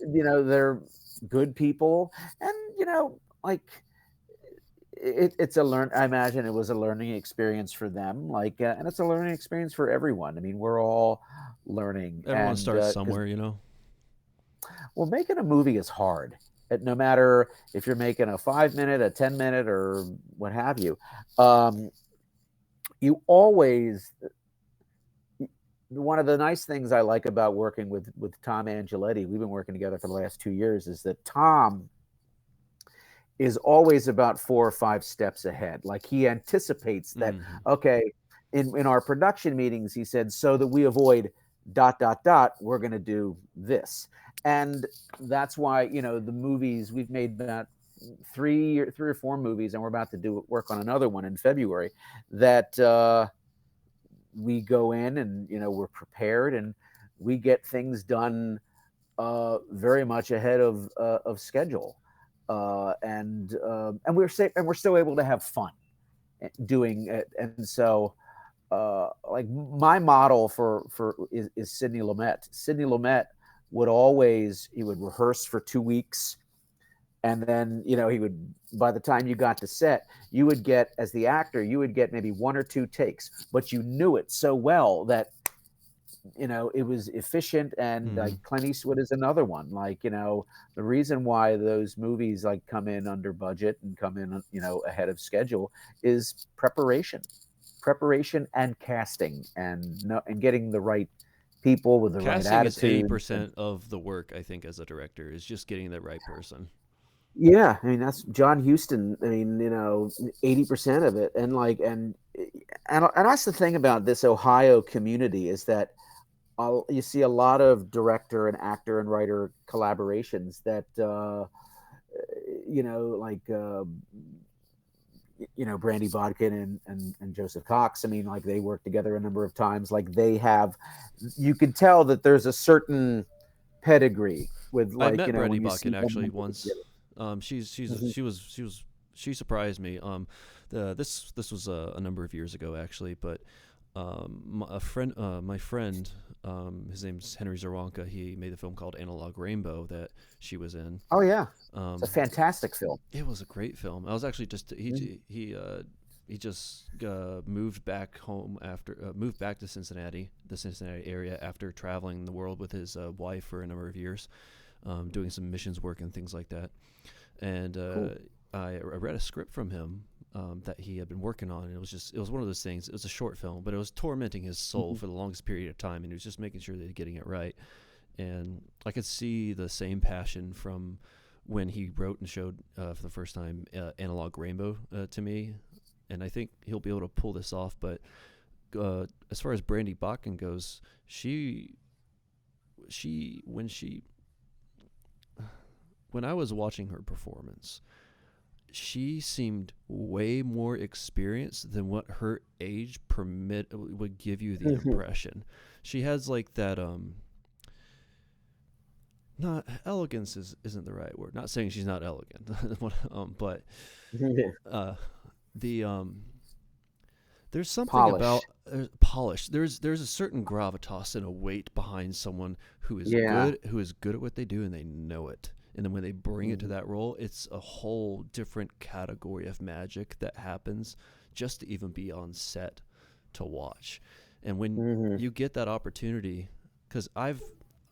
they're good people, and like it's a learn. I imagine it was a learning experience for them, like, and it's a learning experience for everyone. I mean, we're all learning, Everyone and starts because somewhere, you know. well, making a movie is hard. No matter if you're making a 5 minute, a 10 minute, or what have you, um, you always one of the nice things I like about working with Tom Angeletti, we've been working together for the last 2 years, is that Tom is always about 4 or 5 steps ahead. Like he anticipates that, Hmm. okay, in our production meetings, he said, so that we avoid dot dot dot, we're going to do this, and that's why the movies we've made about three or four movies, and we're about to do work on another one in February. That we go in and we're prepared and we get things done very much ahead of schedule, and we're still able to have fun doing it. And so, like my model for is Sidney Lumet. Sidney Lumet he would rehearse for 2 weeks, and then he would, by the time you got to set, you would get, as the actor, you would get maybe one or two takes, but you knew it so well that it was efficient. And Hmm. like Clint Eastwood is another one. Like the reason why those movies like come in under budget and come in ahead of schedule is preparation and casting, and no, and getting the right people with the right Casting is eighty attitudes. And percent of the work. I think as a director is just getting the right person. yeah, I mean that's John Huston. I mean, 80% of it. And like and that's the thing about this Ohio community, is that you see a lot of director and actor and writer collaborations that like Brandy Bodkin and Joseph Cox. I mean, like they work together a number of times. Like they have, you can tell that there's a certain pedigree with, I like met Brandy when you Bucket see them actually work once. together. Mhm. She surprised me. This was a number of years ago actually, but my friend, his name's Henry Zaronka. He made a film called Analog Rainbow that she was in. Oh yeah, it's a Um, fantastic film. it was a great film. I was actually just Mhm. he just moved back home after moved back to Cincinnati, the Cincinnati area, after traveling the world with his wife for a number of years, doing some missions work and things like that. And Cool. I read a script from him that he had been working on, and it was one of those things. It was a short film, but it was tormenting his soul Mhm. for the longest period of time, and he was just making sure that he was getting it right. And I could see the same passion from when he wrote and showed for the first time Analog Rainbow to me, and I think he'll be able to pull this off. But as far as Brandy Botkin goes, she when I was watching her performance, she seemed way more experienced than what her age permit would give you the Mhm. impression. She has like that not elegance isn't the right word. Not saying she's not elegant, but Yeah. uh, the there's something Polish. about polish. There's a certain gravitas and a weight behind someone Yeah. who is good at what they do and they know it. And then when they bring it to Mhm. that role, it's a whole different category of magic that happens just to even be on set to watch. And when Mhm. you get that opportunity, because I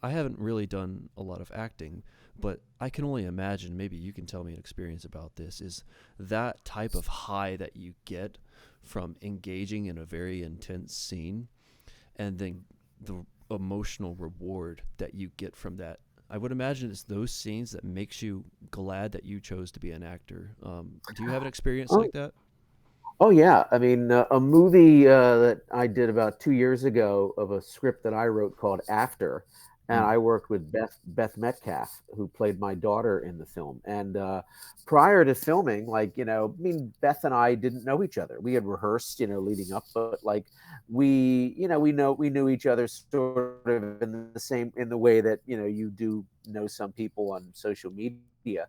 haven't really done a lot of acting, but I can only imagine. Maybe you can tell me an experience about this. Is that type of high that you get from engaging in a very intense scene, and then the emotional reward that you get from that. I would imagine it's those scenes that makes you glad that you chose to be an actor. Do you have an experience Oh, like that? oh yeah. I mean, a movie that I did about 2 years ago, of a script that I wrote called After, and Mm. I worked with Beth Metcalf, who played my daughter in the film. And prior to filming, like I mean, Beth and I didn't know each other. We had rehearsed, leading up, but like we knew each other sort of in the way that you do know some people on social media.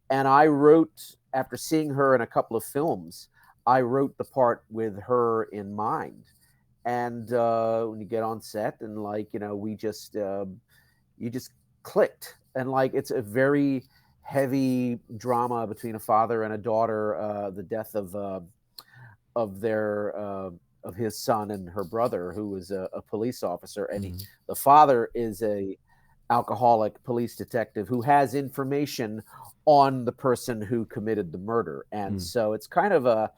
And I wrote, after seeing her in a couple of films, I wrote the part with her in mind. And when you get on set, and like, we just you just clicked, and like, it's a very heavy drama between a father and a daughter, the death of their of his son and her brother, who was a police officer, and Mm, the father is a alcoholic police detective who has information on the person who committed the murder. And mm, so it's kind of a,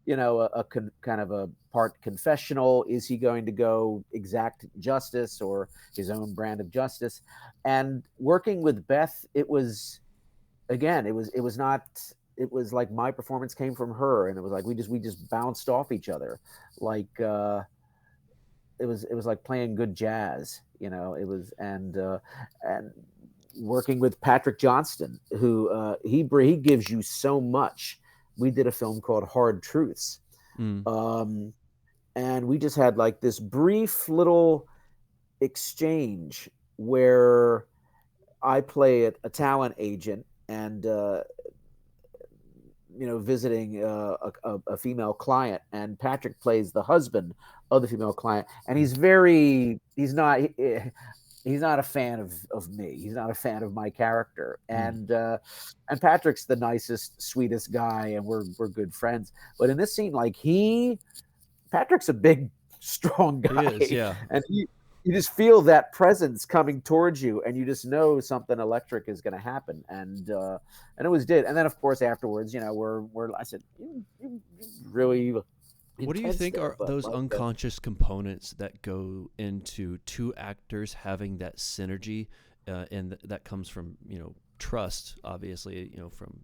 kind of a part confessional. Is he going to go exact justice or his own brand of justice? And working with Beth, it was, again, it was not, it was like my performance came from her, and it was like we just bounced off each other, like it was like playing good jazz. It was. And working with Patrick Johnston, who he gives you so much. We did a film called Hard Truths, mm, um, and we just had like this brief little exchange where I play a talent agent, and visiting a female client, and Patrick plays the husband of the female client, and mm, he's not a fan of me. He's not a fan of my character, mm. and Patrick's the nicest, sweetest guy, and we're good friends. But in this scene, like, Patrick's a big, strong He is, guy, yeah. and you just feel that presence coming towards you, and you just know something electric is going to happen, and it was did. And then, of course, afterwards, we're I said, you really What do you intense think there, are but those like, unconscious components that go into two actors having that synergy, and that comes from trust, obviously, from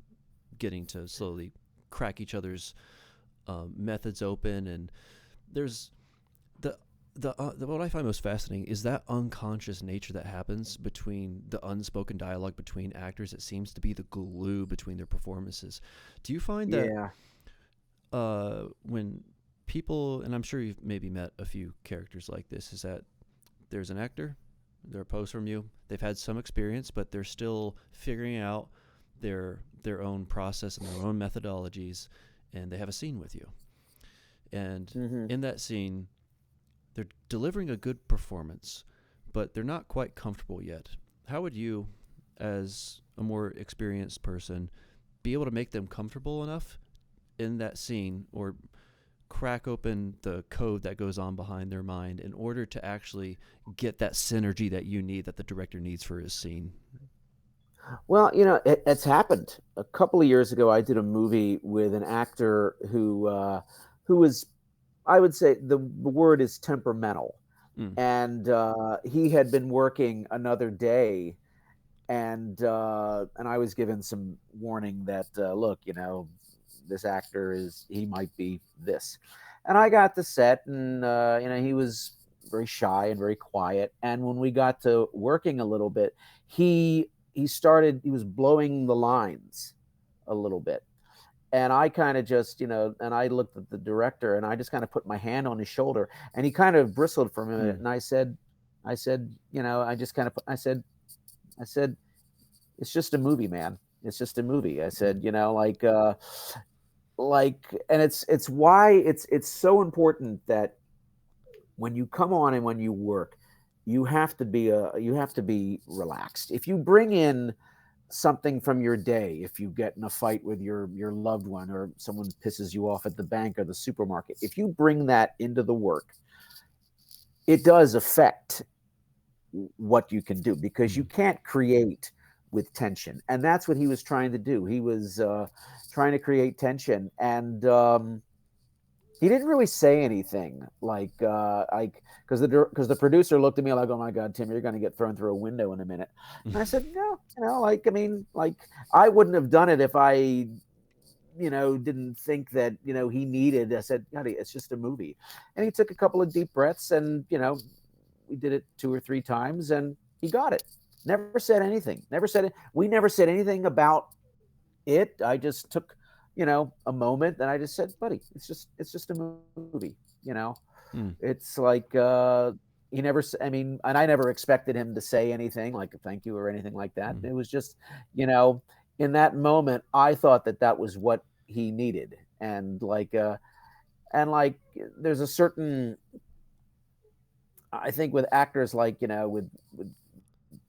getting to slowly crack each other's methods open, and there's the what I find most fascinating is that unconscious nature that happens between the unspoken dialogue between actors. It seems to be the glue between their performances. Do you find that yeah. when people, and I'm sure you've maybe met a few characters like this, is that there's an actor, they're opposed from you, they've had some experience, but they're still figuring out their own process and their own methodologies, and they have a scene with you. And Hmm. in that scene, they're delivering a good performance, but they're not quite comfortable yet. How would you, as a more experienced person, be able to make them comfortable enough in that scene, or crack open the code that goes on behind their mind in order to actually get that synergy that you need, that the director needs for his scene? Well, it's happened. A couple of years ago, I did a movie with an actor who was, I would say, the word is temperamental, Mm, and he had been working another day, and I was given some warning that, look, this actor he might be this. And I got to set, and he was very shy and very quiet. And when we got to working a little bit, he was blowing the lines a little bit. And I kind of just, and I looked at the director, and I just kind of put my hand on his shoulder, and he kind of bristled for a minute. mm, And I said, I just kind of, I said, it's just a movie, man. It's just a movie. I mm, said, and it's why it's so important that when you come on and when you work, you have to be relaxed. If you bring in something from your day, if you get in a fight with your loved one, or someone pisses you off at the bank or the supermarket, if you bring that into the work, it does affect what you can do, because you mm, can't create with tension. And that's what he was trying to do. He was trying to create tension, and he didn't really say anything, like because the producer looked at me like, oh my god, Tim, you're going to get thrown through a window in a minute. And I said, no, like, I mean, like, I wouldn't have done it if I didn't think that he needed. I said, God, it's just a movie. And he took a couple of deep breaths, and we did it 2 or 3 times, and he got it. Never said anything. Never said it. We never said anything about it. I just took, a moment, and I just said, buddy, it's just a movie. mm, It's like, he never. I mean, and I never expected him to say anything like a thank you or anything like that. mm, It was just, you know, in that moment, I thought that that was what he needed. And there's a certain, I think, with actors like, with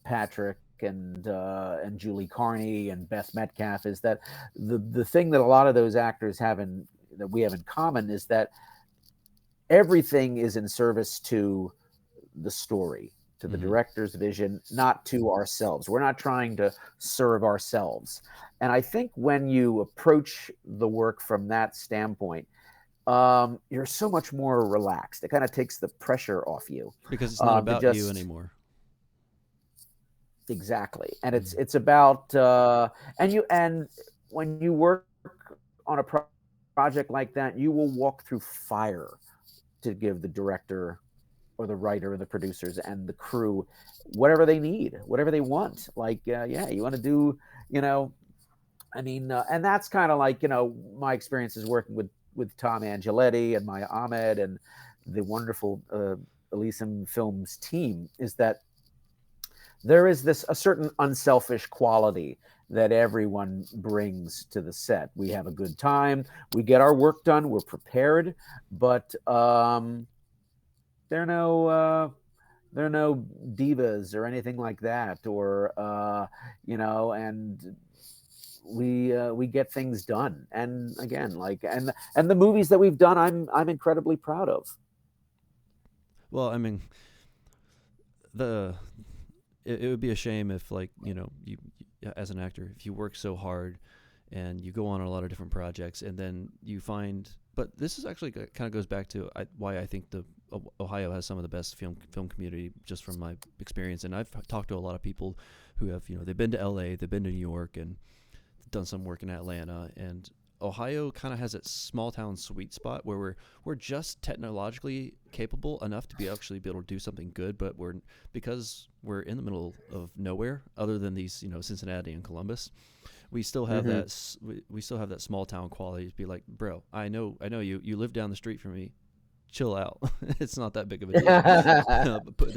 Patrick and Julie Carney and Beth Metcalf, is that the thing that a lot of those actors have in that we have in common is that everything is in service to the story, to the Hmm. director's vision, not to ourselves. We're not trying to serve ourselves. And I think when you approach the work from that standpoint, you're so much more relaxed. It kind of takes the pressure off you, Because it's not to about you just anymore. exactly. And Hmm. it's about and when you work on a project like that, you will walk through fire to give the director or the writer and the producers and the crew whatever they need, whatever they want. Yeah, you want to do, you know, and that's kind of like, my experiences working with Tom Angeletti and Maya Ahmed and the wonderful Elysium Films team, is that there is this a certain unselfish quality that everyone brings to the set. We have a good time, we get our work done, we're prepared, but there are no there are no divas or anything like that, or and we get things done. And again, and the movies that we've done, I'm incredibly proud of. Well, I mean, the it would be a shame if, like, as an actor, if you work so hard and you go on a lot of different projects and then you find, but this is actually kind of goes back to why I think the Ohio has some of the best film community, just from my experience. And I've talked to a lot of people who have, they've been to LA, they've been to New York, and done some work in Atlanta. And Ohio kind of has its small town sweet spot where we're just technologically capable enough to actually be able to do something good, but because we're in the middle of nowhere, other than these, Cincinnati and Columbus, we still have Hmm. we still have that small town quality to be like, bro, I know you live down the street from me, chill out. It's not that big of a deal. But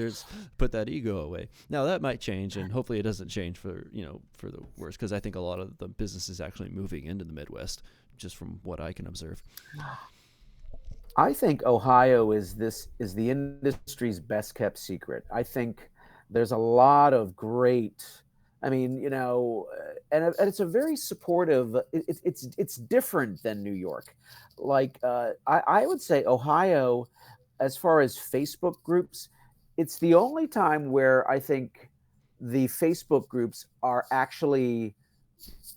put that ego away. Now that might change, and hopefully it doesn't change for the worse, because I think a lot of the business is actually moving into the Midwest, just from what I can observe. I think Ohio is the industry's best kept secret. I think there's a lot of great. I mean, and it's a very supportive. It's different than New York. I would say Ohio, as far as Facebook groups, it's the only time where I think the Facebook groups are actually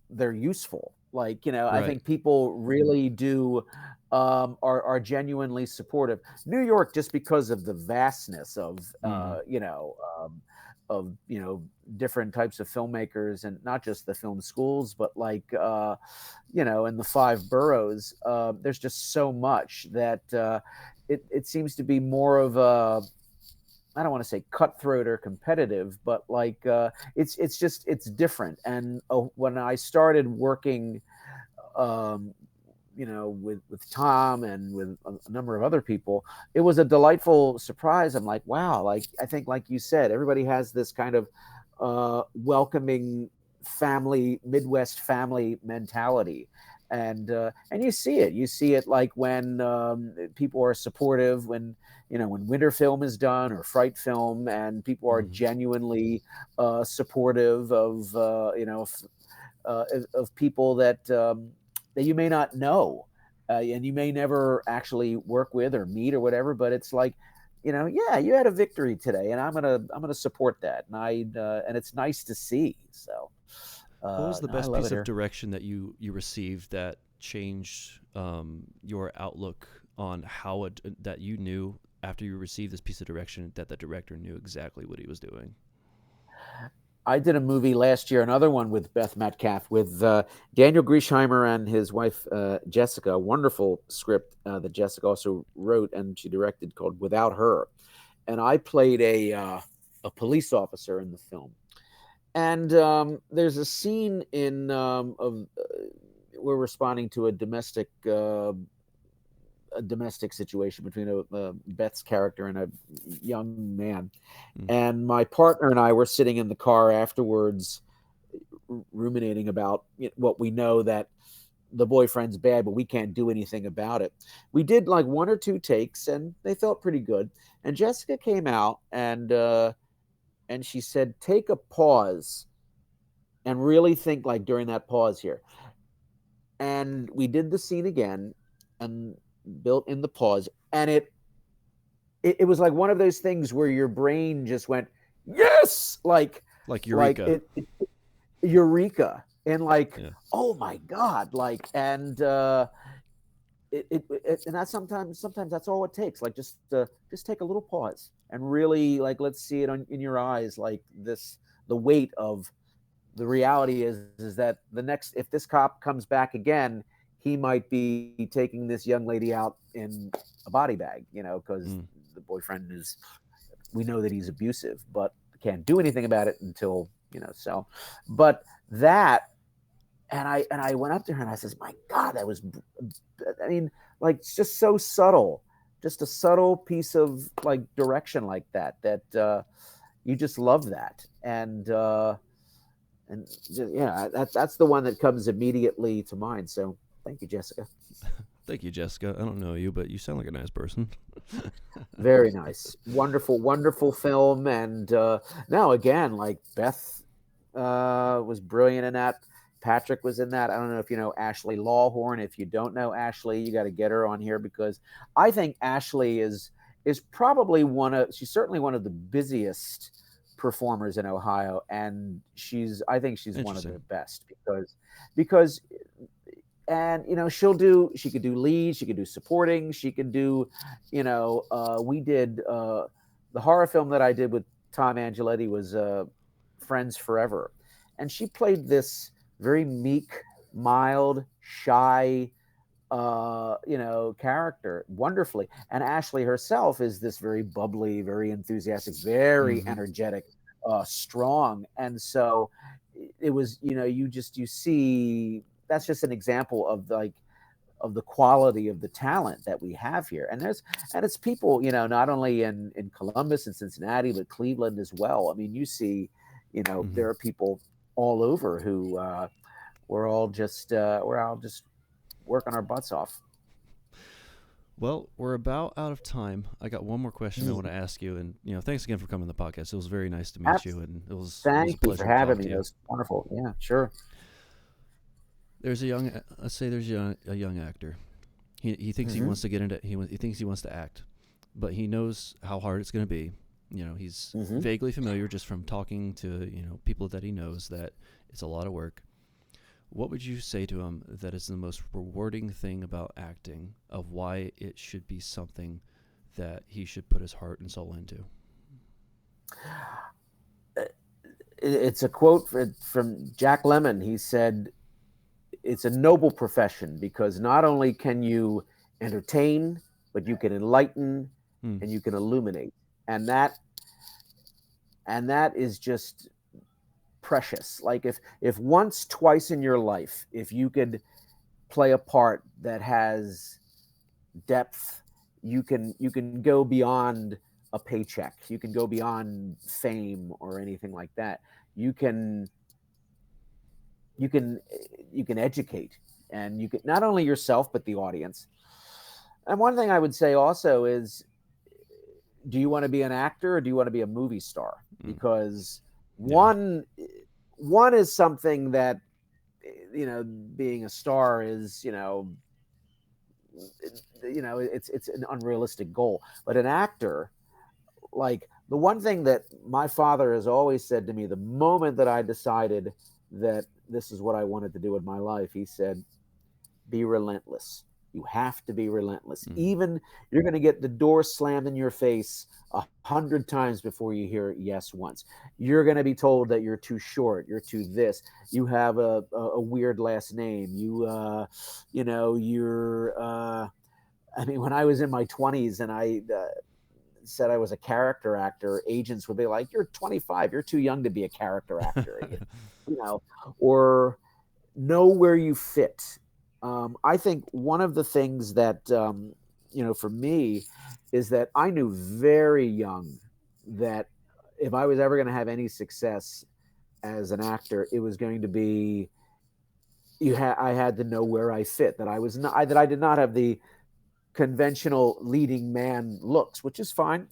they're useful. I Right. think people really do are genuinely supportive. New York, just because of the vastness Mm-hmm. of different types of filmmakers, and not just the film schools, but in the five boroughs, there's just so much that it seems to be more of a, I don't want to say cutthroat or competitive, but it's different. And when I started working, um, with Tom and with a number of other people, it was a delightful surprise. I'm like, wow, I think, like you said, everybody has this kind of welcoming family, Midwest family mentality. And you see it like when people are supportive, when winter film is done or fright film, and people are Mm-hmm. genuinely supportive of people that you may not know, and you may never actually work with or meet or whatever. But it's like, yeah, you had a victory today, and I'm gonna support that, and it's nice to see. So What was the no, I best love piece it of here. direction that you received that changed your outlook on that you knew after you received this piece of direction that the director knew exactly what he was doing? I did a movie last year, another one with Beth Metcalf, with Daniel Griesheimer and his wife Jessica. A wonderful script that Jessica also wrote and she directed, called Without Her. And I played a police officer in the film. And there's a scene in of we're responding to a domestic situation between Beth's character and a young man. Mm. And my partner and I were sitting in the car afterwards, ruminating about what we know, that the boyfriend's bad, but we can't do anything about it. We did like one or two takes, and they felt pretty good. And Jessica came out, and she said, take a pause and really think like during that pause here. And we did the scene again and built in the pause, and it was like one of those things where your brain just went yes, Like like Eureka. it eureka, and like, Yeah. oh my god, like, and and that's sometimes that's all it takes, like just take a little pause and really like let's see it in your eyes, like this, the weight of the reality is that the next, if this cop comes back again, he might be taking this young lady out in a body bag, because Mm. the boyfriend is, we know that he's abusive, but can't do anything about it until, so, but that, and I went up to her and I says, my God, that was, I mean, like it's just so subtle, just a subtle piece of like direction like that you just love that. And yeah, that's the one that comes immediately to mind. So thank you, Jessica. Thank you, Jessica. I don't know you, but you sound like a nice person. Very nice, wonderful, wonderful film. And now again, like Beth was brilliant in that. Patrick was in that. I don't know if you know Ashley Lawhorn. If you don't know Ashley, you got to get her on here, because I think Ashley is probably she's certainly one of the busiest performers in Ohio, and I think she's one of Interesting. the best, because and she could do lead, she could do supporting, she could do, we did the horror film that I did with Tom Angeletti was Friends Forever, and she played this very meek, mild, shy character wonderfully. And Ashley herself is this very bubbly, very enthusiastic, very Mm-hmm. energetic, strong. And so it was, you see, that's just an example of like of the quality of the talent that we have here. And it's people, not only in Columbus and Cincinnati, but Cleveland as well. I mean, you see, Mm-hmm. there are people all over who we're all just working our butts off. Well, we're about out of time. I got one more question I want Mm. to ask you, and thanks again for coming to the podcast. It was very nice to meet you, and it was a Thank you for pleasure to having talk me. to That you. was wonderful. Yeah, sure. There's a young, let's say there's a young actor. He thinks he Hmm. wants to get into he thinks he wants to act, but he knows how hard it's going to be. He's Hmm. vaguely familiar just from talking to people that he knows that it's a lot of work. What would you say to him that is the most rewarding thing about acting, of why it should be something that he should put his heart and soul into? It's a quote from Jack Lemmon. He said, "It's a noble profession because not only can you entertain, but you can enlighten Hmm. and you can illuminate, and that is just precious. Like if once, twice in your life, if you could play a part that has depth, you can go beyond a paycheck, you can go beyond fame or anything like that. You can you can you can educate, and you can not only yourself but the audience. And one thing I would say also is, do you want to be an actor or do you want to be a movie star? Mm. Because Yeah. one is something that, being a star is, it's an unrealistic goal. But an actor, like the one thing that my father has always said to me, the moment that I decided that this is what I wanted to do with my life, he said, be relentless. You have to be relentless. Mm. Even you're going to get the door slammed in your face 100 times before you hear yes once. You're going to be told that you're too short, you're too this, you have a weird last name, you're. I mean, when I was in my 20s and I said I was a character actor, agents would be like, "You're 25. You're too young to be a character actor," you know, or know where you fit. I think one of the things that for me is that I knew very young that if I was ever going to have any success as an actor, it was going to be I had to know where I fit, that I was not, that I did not have the conventional leading man looks, which is fine.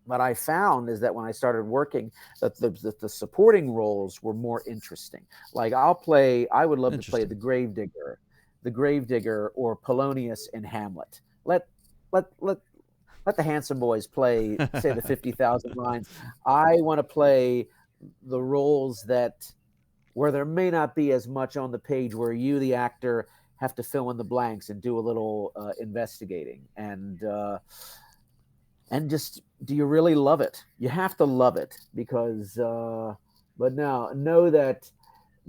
What I found is that when I started working, that the supporting roles were more interesting. Like I would love to play Interesting. the gravedigger, or Polonius in Hamlet. Let let let the handsome boys play, say, the 50,000 lines. I want to play the roles that, where there may not be as much on the page, where you, the actor, have to fill in the blanks and do a little investigating, and just, do you really love it? You have to love it, because but now know that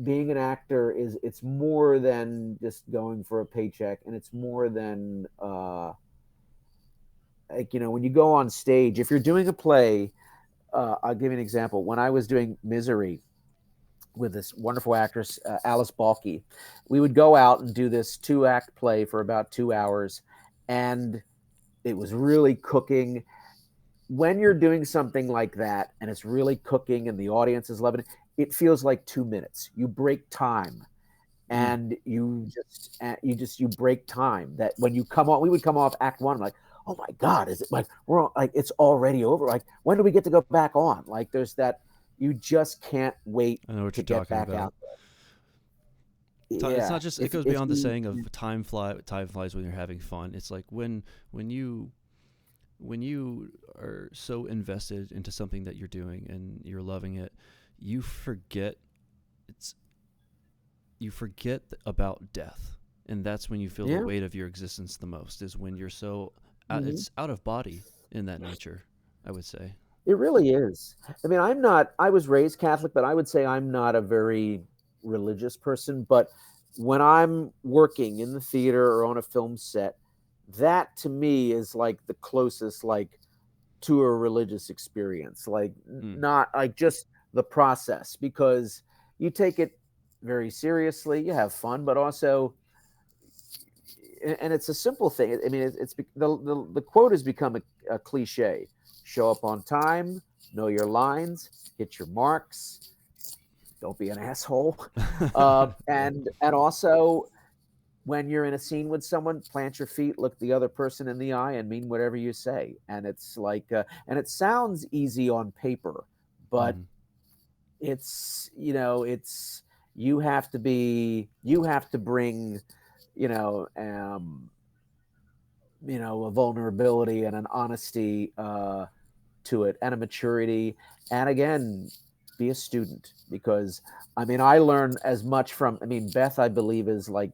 being an actor is, it's more than just going for a paycheck, and it's more than like, when you go on stage, if you're doing a play, I'll give you an example. When I was doing Misery with this wonderful actress, Alice Balky, we would go out and do this 2-act play for about 2 hours, and it was really cooking. When you're doing something like that and it's really cooking and the audience is loving it, it feels like 2 minutes. You break time, Mm. and you break time. That when you come on, we would come off act one, like, oh my God, is it like like it's already over? Like, when do we get to go back on? Like, there's that, you just can't wait I know what to you're get talking back about. out there. It's Yeah. not just, it If goes beyond the you, saying of time flies when you're having fun. It's like when you when you are so invested into something that you're doing and you're loving it, you forget it's you forget about death. And that's when you feel the yeah. weight of your existence the most, is when you're so Mhm. it's out of body in that nature, I would say. It really is. I mean, I was raised Catholic, but I would say I'm not a very religious person. But when I'm working in the theater or on a film set, that to me is like the closest, like, to a religious experience. Like, Mm. not like just the process, because you take it very seriously, you have fun, but also, and it's a simple thing. I mean, the quote has become a cliche: show up on time, know your lines, hit your marks, don't be an asshole, and also, when you're in a scene with someone, plant your feet, look the other person in the eye, and mean whatever you say. And it's like, and it sounds easy on paper, but Mm. it's, you have to bring, you know, a vulnerability and an honesty to it, and a maturity, and again, be a student, because I mean, I learn as much from. I mean, Beth, I believe, is like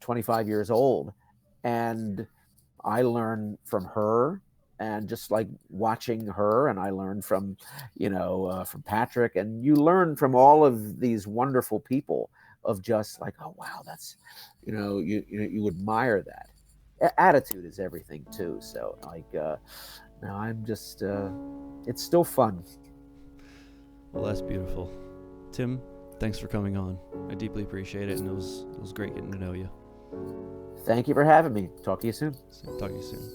25 years old, and I learn from her, and just like watching her, and I learn from, from Patrick, and you learn from all of these wonderful people, of just like, oh wow, that's, you admire that. Attitude is everything too. So like, now I'm just, it's still fun. Well, that's beautiful. Tim, thanks for coming on. I deeply appreciate it, and it was great getting to know you. Thank you for having me. Talk to you soon. So, talk to you soon.